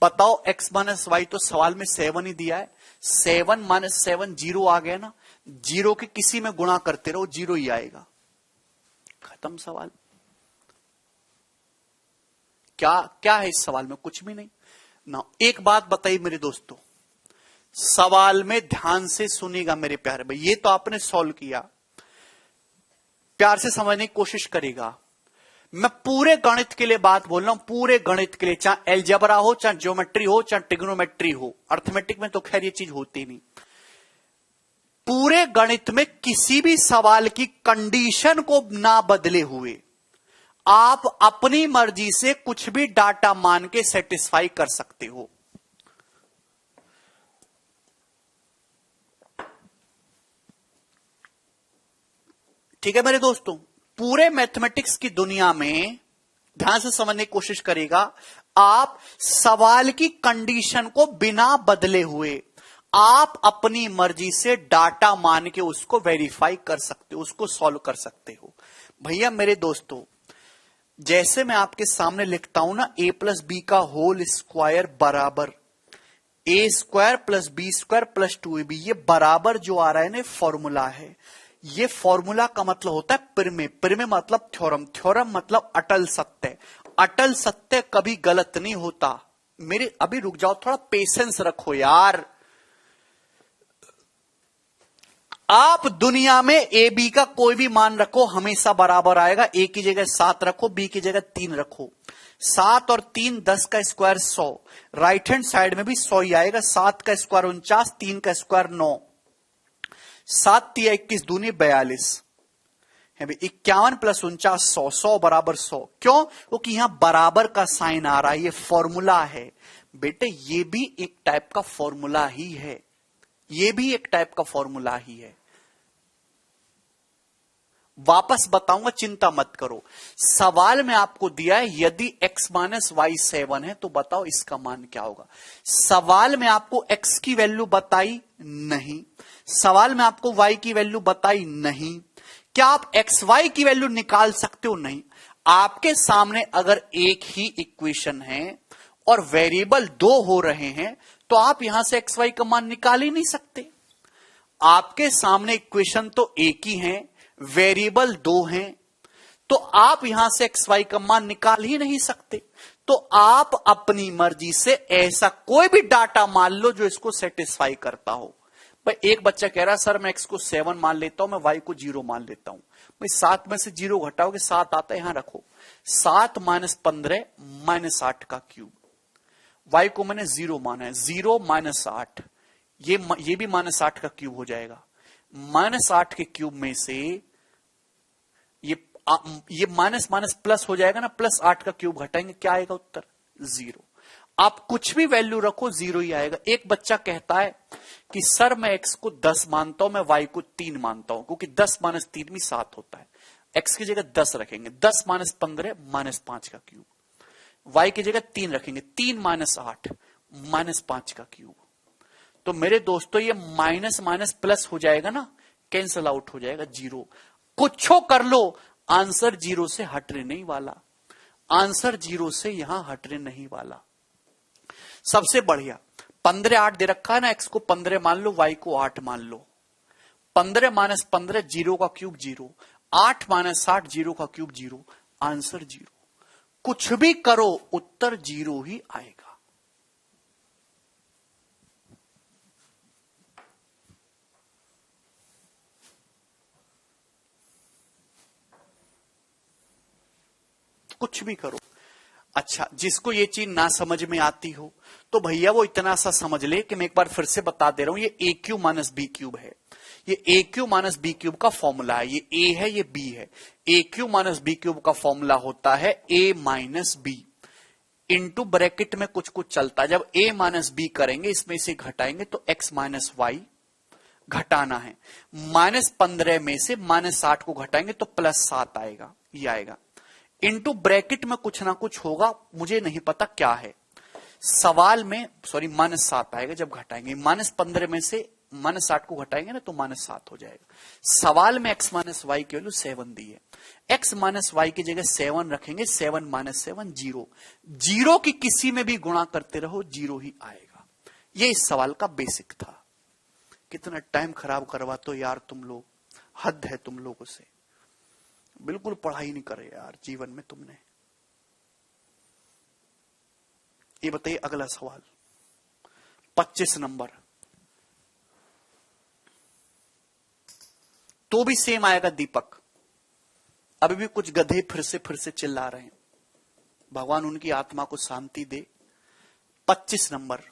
Speaker 1: बताओ x माइनस वाई, तो सवाल में 7 ही दिया है, 7 माइनस 7 0 आ गया ना, 0 के किसी में गुणा करते रहो 0 ही आएगा, खत्म सवाल। क्या है इस सवाल में? कुछ भी नहीं ना। एक बात बताइए मेरे दोस्तों, सवाल में ध्यान से सुनिएगा मेरे प्यारे भाई, ये तो आपने सॉल्व किया, प्यार से समझने की कोशिश करेगा। मैं पूरे गणित के लिए बात बोल रहा हूं, पूरे गणित के लिए, चाहे एलजेब्रा हो, चाहे ज्योमेट्री हो, चाहे ट्रिग्नोमेट्री हो, अर्थमेटिक में तो खैर ये चीज होती नहीं। पूरे गणित में किसी भी सवाल की कंडीशन को ना बदले हुए आप अपनी मर्जी से कुछ भी डाटा मान के सेटिस्फाई कर सकते हो। ठीक है मेरे दोस्तों, पूरे मैथमेटिक्स की दुनिया में ध्यान से समझने की कोशिश करेगा, आप सवाल की कंडीशन को बिना बदले हुए आप अपनी मर्जी से डाटा मान के उसको वेरीफाई कर सकते हो, उसको सॉल्व कर सकते हो। भैया मेरे दोस्तों, जैसे मैं आपके सामने लिखता हूं ना, a प्लस बी का होल स्क्वायर बराबर ए square plus B square plus 2ab, ये बराबर जो आ रहा है ना, फॉर्मूला है। ये फॉर्मूला का मतलब होता है प्रमेय, प्रमेय मतलब थ्योरम, थ्योरम मतलब अटल सत्य, अटल सत्य कभी गलत नहीं होता। मेरे अभी रुक जाओ, थोड़ा पेशेंस रखो यार। आप दुनिया में ए बी का कोई भी मान रखो, हमेशा बराबर आएगा। ए की जगह 7 रखो, बी की जगह 3 रखो, 7 और 3 10 का स्क्वायर 100, राइट हैंड साइड में भी 100 ही आएगा। 7 का स्क्वायर 49, 3 का स्क्वायर 9, 7 × 21 दूनी 42 है भाई, 51 + 49 100, 100 बराबर 100। क्यों? क्योंकि यहां बराबर का साइन आ रहा है, ये फॉर्मूला है बेटे, ये भी एक टाइप का फॉर्मूला ही है, ये भी एक टाइप का फॉर्मूला ही है। वापस बताऊंगा, चिंता मत करो। सवाल में आपको दिया है यदि x माइनस वाई 7 है तो बताओ इसका मान क्या होगा। सवाल में आपको x की वैल्यू बताई नहीं, सवाल में आपको y की वैल्यू बताई नहीं। क्या आप एक्स वाई की वैल्यू निकाल सकते हो? नहीं। आपके सामने अगर एक ही इक्वेशन है और वेरिएबल दो हो रहे हैं तो आप यहां से एक्स वाई का मान निकाल ही नहीं सकते। आपके सामने इक्वेशन तो एक ही है, वेरिएबल दो हैं, तो आप यहां से एक्स वाई का मान निकाल ही नहीं सकते। तो आप अपनी मर्जी से ऐसा कोई भी डाटा मान लो जो इसको सेटिस्फाई करता हो। भाई एक बच्चा कह रहा है सर मैं एक्स को 7 मान लेता हूं, मैं वाई को 0 मान लेता हूं। भाई 7 में से 0 घटाओगे 7 आता है, यहां रखो। 7 माइनस 15 माइनस 8 का क्यूब। वाई को मैंने 0 माना है, 0 माइनस 8, ये भी माइनस 8 का क्यूब हो जाएगा। माइनस 8 के क्यूब में से ये माइनस माइनस प्लस हो जाएगा ना, प्लस 8 का क्यूब घटाएंगे क्या आएगा उत्तर? 0। आप कुछ भी वैल्यू रखो 0 ही आएगा। एक बच्चा कहता है कि सर मैं x को 10 मानता हूं, मैं y को 3 मानता हूं, क्योंकि 10 माइनस 3 भी 7 होता है। x की जगह 10 रखेंगे, 10 माइनस 15 माइनस 5 का क्यूब। y की जगह 3 रखेंगे, 3 माइनस 8 माइनस 5 का क्यूब। तो मेरे दोस्तों ये माइनस माइनस प्लस हो जाएगा ना, कैंसल आउट हो जाएगा 0। कुछो कर लो, आंसर 0 से हटने नहीं वाला, आंसर 0 से यहां हटने नहीं वाला। सबसे बढ़िया 15 8 दे रखा है ना, x को 15 मान लो, y को 8 मान लो। 15 माइनस 15 0 का क्यूब 0, 8 माइनस 8 0 का क्यूब 0, आंसर 0। कुछ भी करो उत्तर 0 ही आएगा। कुछ भी करो। अच्छा, जिसको ये चीज ना समझ में आती हो तो भैया वो इतना सा समझ ले कि मैं एक बार फिर से बता दे रहा हूं, ये ए क्यू माइनस बी क्यूब है। ये ए क्यू माइनस बी क्यूब का फॉर्मूला है, ये ए है ये बी है। ए क्यू माइनस बी क्यूब का फॉर्मूला होता है a minus b into bracket में कुछ कुछ चलता है। जब ए माइनस बी करेंगे इसमें से घटाएंगे तो एक्स माइनस वाई घटाना है। माइनस 15 में से माइनस 8 को घटाएंगे तो प्लस 7 आएगा, ये आएगा। इंटू ब्रैकेट में कुछ ना कुछ होगा, मुझे नहीं पता क्या है। सवाल में सॉरी माइनस 7 आएगा जब घटाएंगे। माइनस 15 में से माइनस 8 को घटाएंगे ना तो माइनस 7 हो जाएगा। सवाल में x माइनस वाई की वैल्यू 7 दी है, x माइनस वाई की जगह 7 रखेंगे, 7 माइनस 7 0। 0 की किसी में भी गुणा करते रहो 0 ही आएगा। ये इस सवाल का बेसिक था। कितना टाइम खराब करवाते हो यार तुम लोग, हद है तुम लोगों से। बिल्कुल पढ़ाई नहीं करे यार जीवन में तुमने। ये बताइए अगला सवाल 25 नंबर, तो भी सेम आएगा दीपक। अभी भी कुछ गधे फिर से चिल्ला रहे हैं, भगवान उनकी आत्मा को शांति दे। 25 नंबर,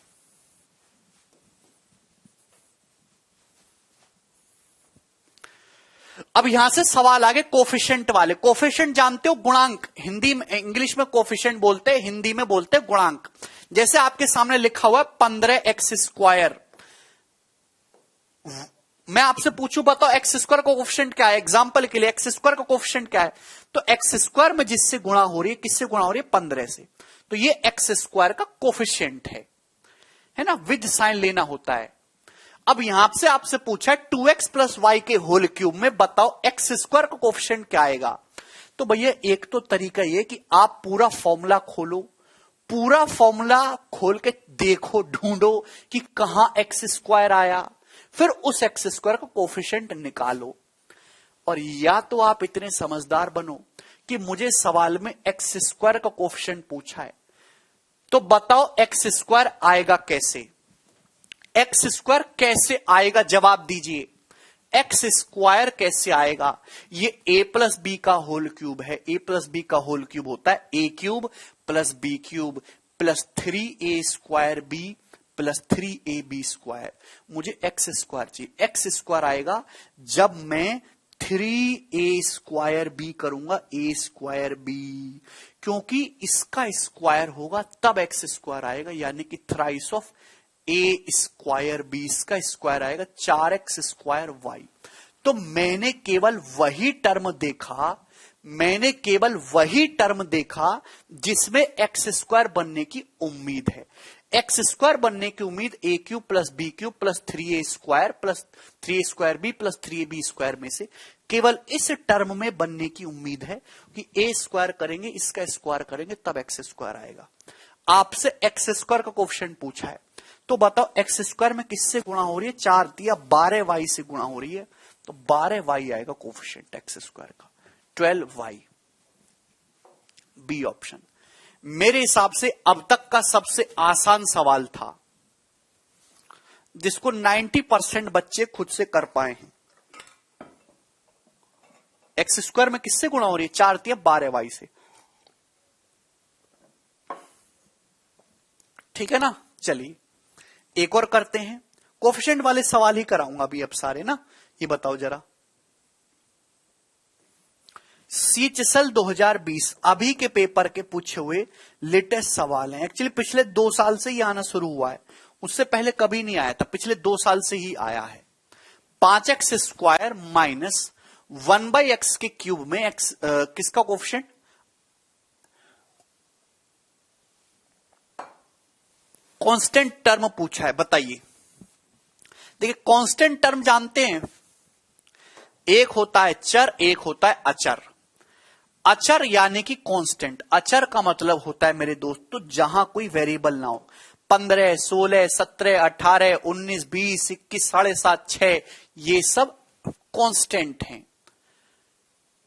Speaker 1: अब यहां से सवाल आगे कोफिशिएंट वाले। कोफिशिएंट जानते हो, गुणांक। हिंदी में इंग्लिश में कोफिशिएंट बोलते हैं, हिंदी में बोलते हैं गुणांक। जैसे आपके सामने लिखा हुआ है 15x²। मैं आपसे पूछूं बताओ x² का कोफिशिएंट क्या है? एग्जांपल के लिए x² का कोफिशिएंट क्या है? तो x² में जिससे गुणा हो रही है, किससे गुणा हो रही है? 15 से। तो ये x² का कोफिशिएंट है ना, विद साइन लेना होता है। अब यहां से आपसे पूछा 2x प्लस वाई के होल क्यूब में बताओ x² का कोफिशिएंट क्या आएगा? तो भैया एक तो तरीका ये कि आप पूरा फॉर्मूला खोलो, पूरा फॉर्मूला खोल के देखो, ढूंढो कि कहां x² आया, फिर उस x² का कोफिशिएंट निकालो। और या तो आप इतने समझदार बनो कि मुझे सवाल में x² का कोफिशिएंट पूछा है तो बताओ x² आएगा कैसे? x² कैसे आएगा जवाब दीजिए। x² कैसे आएगा? ये a प्लस बी का होल क्यूब है। a प्लस बी का होल क्यूब होता है a cube plus b cube plus 3a² b plus 3ab²। मुझे x² चाहिए। x² आएगा जब मैं 3a² b करूंगा, a²b, क्योंकि इसका स्क्वायर होगा तब x² आएगा, यानी कि थ्राइस ऑफ a² b, इसका स्क्वायर आएगा 4x² y। तो मैंने केवल वही टर्म देखा जिसमें एक्स स्क्वायर बनने की उम्मीद है। एक्स स्क्वायर बनने की उम्मीद a cube plus b cube plus 3a² plus 3a² plus 3ab square में से केवल इस टर्म में बनने की उम्मीद है कि ए स्क्वायर करेंगे, इसका स्क्वायर करेंगे, तब एक्स स्क्वायर आएगा। आपसे एक्स स्क्वायर का कोफिशिएंट पूछा है, तो बताओ एक्स स्क्वायर में किससे गुणा हो रही है? 4 दिया 12y से गुणा हो रही है, तो 12y आएगा कोफिशिएंट एक्स स्क्वायर का, 12y। बी ऑप्शन मेरे हिसाब से अब तक का सबसे आसान सवाल था, जिसको 90% बच्चे खुद से कर पाए हैं। एक्स स्क्वायर में किससे गुणा हो रही है? 4 दिया 12y से, ठीक है ना। चलिए एक और करते हैं, कोफिशिएंट वाले सवाल ही कराऊंगा अभी, अब सारे ना। ये बताओ जरा, सीएचएसएल 2020 अभी के पेपर के पूछे हुए लेटेस्ट सवाल हैं। एक्चुअली पिछले 2 साल से ही आना शुरू हुआ है, उससे पहले कभी नहीं आया था, पिछले 2 साल से ही आया है। 5x² माइनस 1/x के क्यूब में x किसका कोफिशिएंट? कांस्टेंट टर्म पूछा है, बताइए। देखिए कांस्टेंट टर्म जानते हैं, एक होता है चर, एक होता है अचर। अचर यानी कि कांस्टेंट, अचर का मतलब होता है मेरे दोस्तों जहां कोई वेरिएबल ना हो। 15, 16, 17, 18, 19, 20, 21, 7.5, 6 ये सब कांस्टेंट हैं,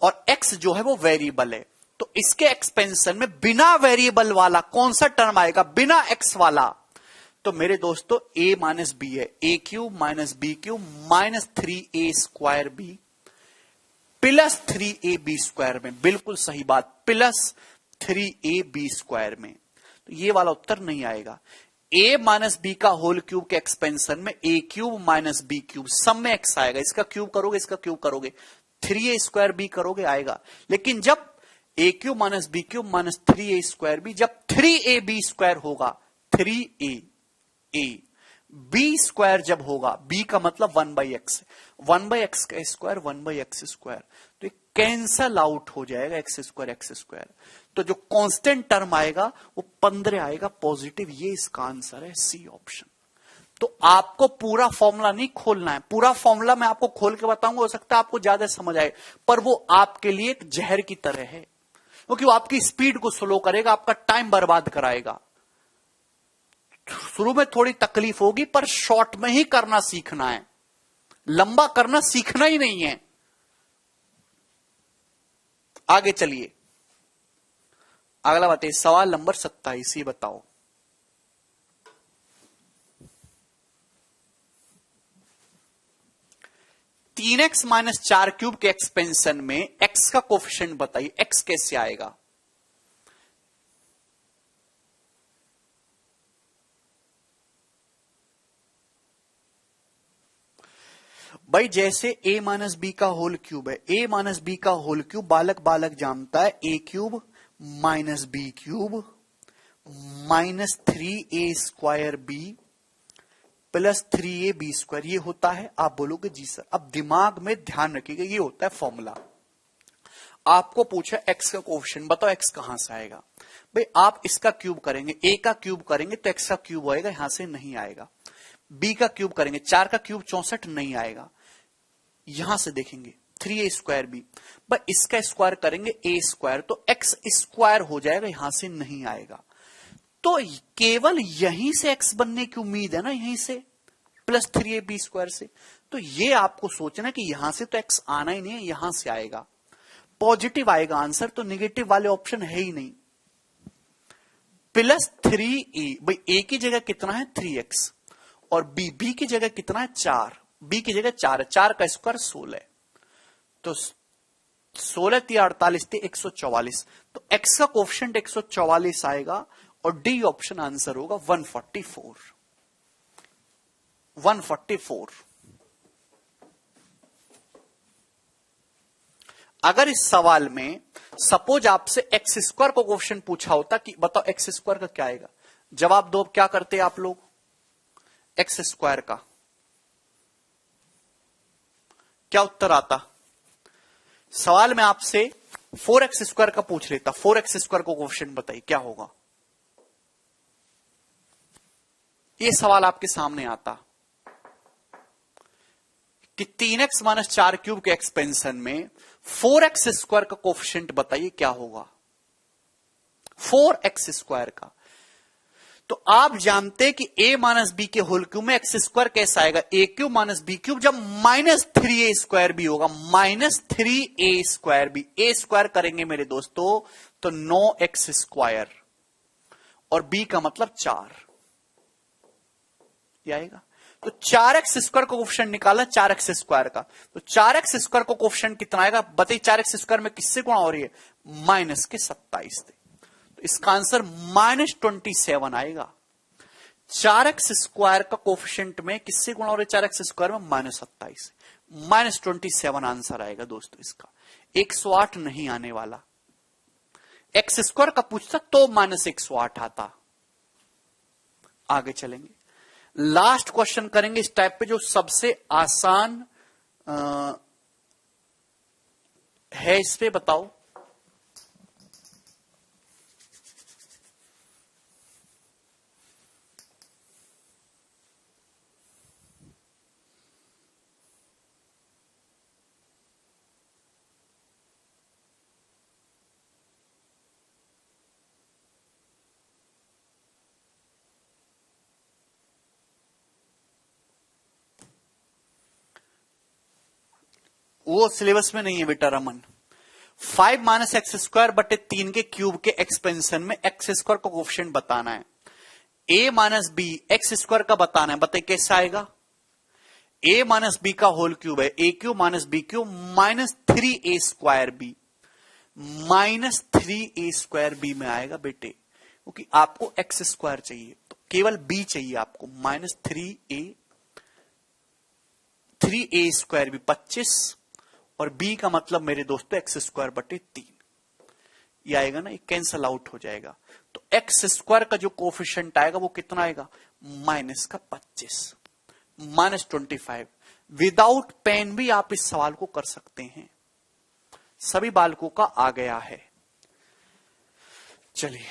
Speaker 1: और x जो है वो वेरिएबल है। तो इसके एक्सपेंशन में बिना वेरिएबल वाला कौन सा टर्म आएगा? बिना x वाला। तो मेरे दोस्तों a माइनस बी है, a cube minus b cube minus 3a² plus 3ab² में, बिल्कुल सही बात, प्लस 3ab² में। तो ये वाला उत्तर नहीं आएगा। a माइनस बी का होल क्यूब के एक्सपेंशन में a cube minus b cube, सब में x आएगा, इसका क्यूब करोगे, इसका क्यूब करोगे, 3a² करोगे आएगा। लेकिन जब a cube minus b cube minus 3a², जब 3ab² होगा, 3a b² जब होगा, b का मतलब 1/x, 1/x का स्क्वायर 1/x², तो कैंसल आउट हो जाएगा x²। तो जो कांस्टेंट टर्म आएगा वो 15 आएगा पॉजिटिव, ये इसका आंसर है, सी ऑप्शन। तो आपको पूरा फॉर्मूला नहीं खोलना है, पूरा फॉर्मूला मैं आपको खोल के बताऊंगा, हो सकता है आपको ज्यादा समझ आए, पर वो आपके लिए एक जहर की तरह है, क्योंकि वो आपकी स्पीड को स्लो करेगा, आपका टाइम बर्बाद कराएगा। शुरू में थोड़ी तकलीफ होगी, पर शॉर्ट में ही करना सीखना है, लंबा करना सीखना ही नहीं है। आगे चलिए, अगला बताइए, सवाल नंबर 27, ये बताओ। तीन एक्स माइनस 4³ के एक्सपेंशन में x का कोफिशिएंट बताइए, x कैसे आएगा? भाई जैसे a माइनस बी का होल क्यूब है, a माइनस बी का होल क्यूब बालक बालक जानता है, a cube minus b cube minus 3a² plus 3ab², ये होता है। आप बोलोगे जी सर, अब दिमाग में ध्यान रखिएगा, ये होता है फॉर्मूला। आपको पूछा x का कोफिशिएंट बताओ, x कहां से आएगा? भाई आप इसका क्यूब करेंगे, a का क्यूब करेंगे तो x का क्यूब आएगा, यहां से नहीं आएगा। b का क्यूब करेंगे, 4 का क्यूब 64 नहीं आएगा, यहां से देखेंगे 3a²b, भाई इसका स्क्वायर करेंगे a², तो x² हो जाएगा, यहां से नहीं आएगा। तो केवल यहीं से x बनने की उम्मीद है ना, यहीं से प्लस 3ab² से। तो ये आपको सोचना कि यहां से तो x आना ही नहीं है, यहां से आएगा, पॉजिटिव आएगा आंसर, तो नेगेटिव वाले ऑप्शन है ही नहीं। प्लस 3a, भाई a की जगह कितना है 3x, और b की जगह कितना है 4, b की जगह 4 है, 4 का स्क्वायर 16, तो 16 3 48 144, तो x का कोफिशिएंट 144 आएगा, और डी ऑप्शन आंसर होगा 144। अगर इस सवाल में सपोज आपसे x² को कोफिशिएंट पूछा होता कि बताओ x² का क्या आएगा, जवाब दो, क्या करते आप लोग? x² का क्या उत्तर आता? सवाल में आपसे 4x² का पूछ लेता, 4x² को कोफिशिएंट बताइए क्या होगा। ये सवाल आपके सामने आता कि 3x माइनस 4 क्यूब के एक्सपेंशन में 4x² का कोफिशिएंट बताइए क्या होगा, 4x² का। तो आप जानते कि a माइनस बी के होल क्यूब में x² कैसा आएगा, a cube minus b cube, जब -3a² भी होगा, -3a² भी, a² करेंगे मेरे दोस्तों तो 9x² और b का मतलब 4 ये आएगा। तो 4x² का कोफिशिएंट निकाला 4x² का, तो 4x² का कोफिशिएंट कितना आएगा बताइए। 4x² में किससे गुणा हो रही है, माइनस के 27 से, तो इसका आंसर -27 आएगा। 4x² का कोफिशिएंट में किससे गुणा हो रही है, 4x² में -27 -27 आंसर आएगा दोस्तों इसका। 108 नहीं आने वाला, x² का पूछता तो -108 आता। आगे चलेंगे, लास्ट क्वेश्चन करेंगे इस टाइप पे जो सबसे आसान है, इस पे बताओ। वो सिलेबस में नहीं है बेटा रमन। 5 माइनस x² बटे 3 के क्यूब के एक्सपेंशन में x² का कोफिशिएंट बताना है। a माइनस बी x² का बताना है, बताइए कैसा आएगा। a माइनस बी का होल क्यूब है, a cube minus b cube -3a² -3a² में आएगा बेटे, क्योंकि आपको x² चाहिए तो केवल b चाहिए आपको, -3a² भी 25 और b का मतलब मेरे दोस्तों x² बटे 3 ये आएगा ना, ये कैंसल आउट हो जाएगा। तो x² का जो कोफिशिएंट आएगा वो कितना आएगा, -25 -25। विदाउट पेन भी आप इस सवाल को कर सकते हैं, सभी बालकों का आ गया है। चलिए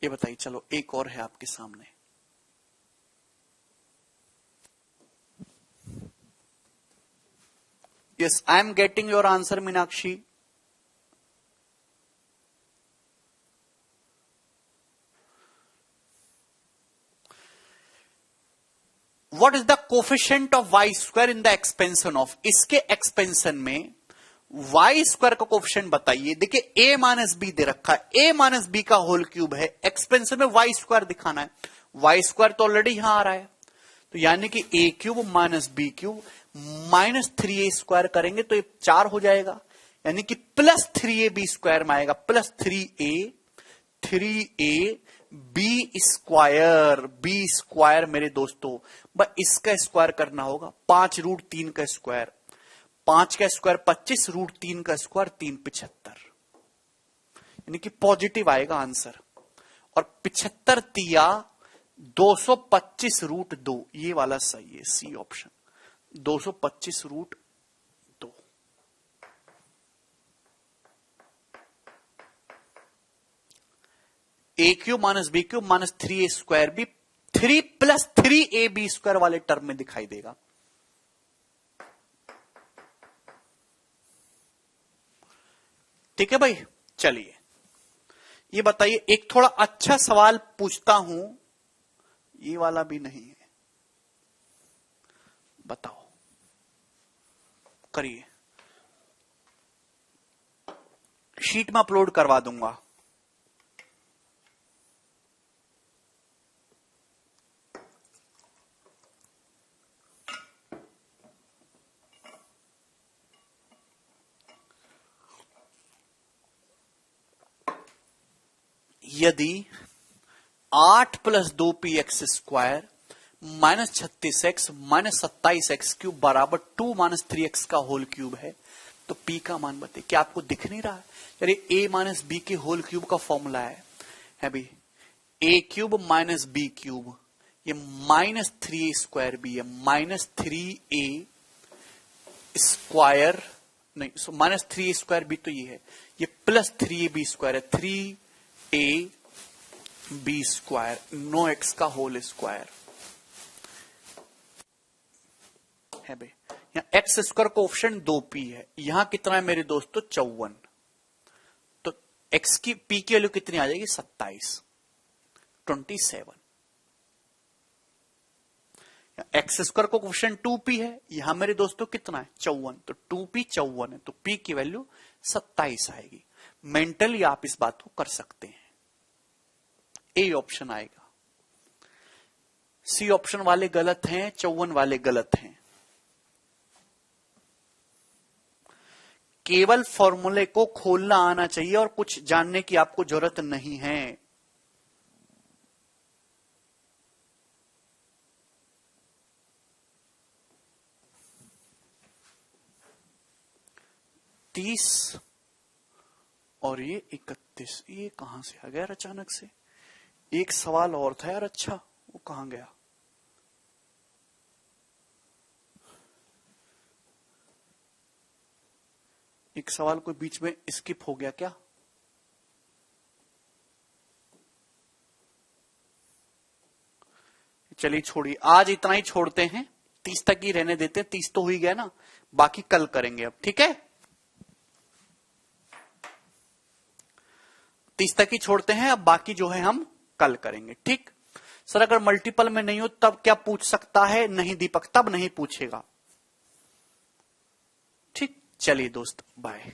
Speaker 1: ये बताइए, चलो एक और है आपके सामने। Yes, I am getting your answer, Meenakshi. What is the coefficient of y² in the expansion of? इसके एक्सपेंशन में y² का कोफिशिएंट बताइए। देखिए a माइनस बी दे रखा है, a माइनस बी का होल क्यूब है, एक्सपेंशन में y² दिखाना है, y² तो ऑलरेडी यहां आ रहा है, तो यानी कि a cube minus b cube -3a² करेंगे तो ये 4 हो जाएगा, यानी कि +3ab² में आएगा, +3a b² मेरे दोस्तों, बस इसका स्क्वायर करना होगा। 5√3 का स्क्वायर, 5 का स्क्वायर 25, √3 का स्क्वायर 3 75, यानी कि पॉजिटिव आएगा आंसर। और 75 तिया 225√2, ये वाला सही है, c option 225√2। a cube minus b cube -3a² भी 3 + 3ab² वाले टर्म में दिखाई देगा। ठीक है भाई, चलिए ये बताइए, एक थोड़ा अच्छा सवाल पूछता हूं, ये वाला भी नहीं है, बताओ करिए, शीट में अपलोड करवा दूंगा। यदि 8 + 2px² -36x -27x³ बराबर 2 - 3x का होल क्यूब है तो p का मान बताइए। क्या आपको दिख नहीं रहा है? चलिए a माइनस बी के होल क्यूब का फॉर्मूला है भाई a³ - b³ ये -3a² भी है, -3a² नहीं, सो -3a² भी तो ये है, ये +3ab² है, 3ab², नो x का होल स्क्वायर है भाई। यहां x² कोएफिशिएंट 2p है, यहां कितना है मेरे दोस्तों 54, तो x की p की वैल्यू कितनी आ जाएगी 27। x² को कोएफिशिएंट 2p है, यहां मेरे दोस्तों कितना है 54, तो 2p 54 है, तो p की वैल्यू 27 आएगी। मेंटली आप इस बात को कर सकते हैं, ए ऑप्शन आएगा। सी ऑप्शन वाले गलत हैं, 54 वाले गलत हैं। केवल फॉर्मूले को खोलना आना चाहिए और कुछ जानने की आपको जरूरत नहीं है। तीस और ये 31, ये कहां से आ गया अचानक से? एक सवाल और था यार, अच्छा वो कहां गया? एक सवाल कोई बीच में स्किप हो गया क्या? चलिए छोड़िए, आज इतना ही छोड़ते हैं, 30 तक ही रहने देते हैं, 30 तो हो ही गया ना, बाकी कल करेंगे अब, ठीक है? 30 तक ही छोड़ते हैं, अब बाकी जो है हम कल करेंगे, ठीक? सर अगर मल्टीपल में नहीं हो तब क्या पूछ सकता है? नहीं दीपक, तब नहीं पूछेगा, ठीक? चलिए दोस्त, बाय।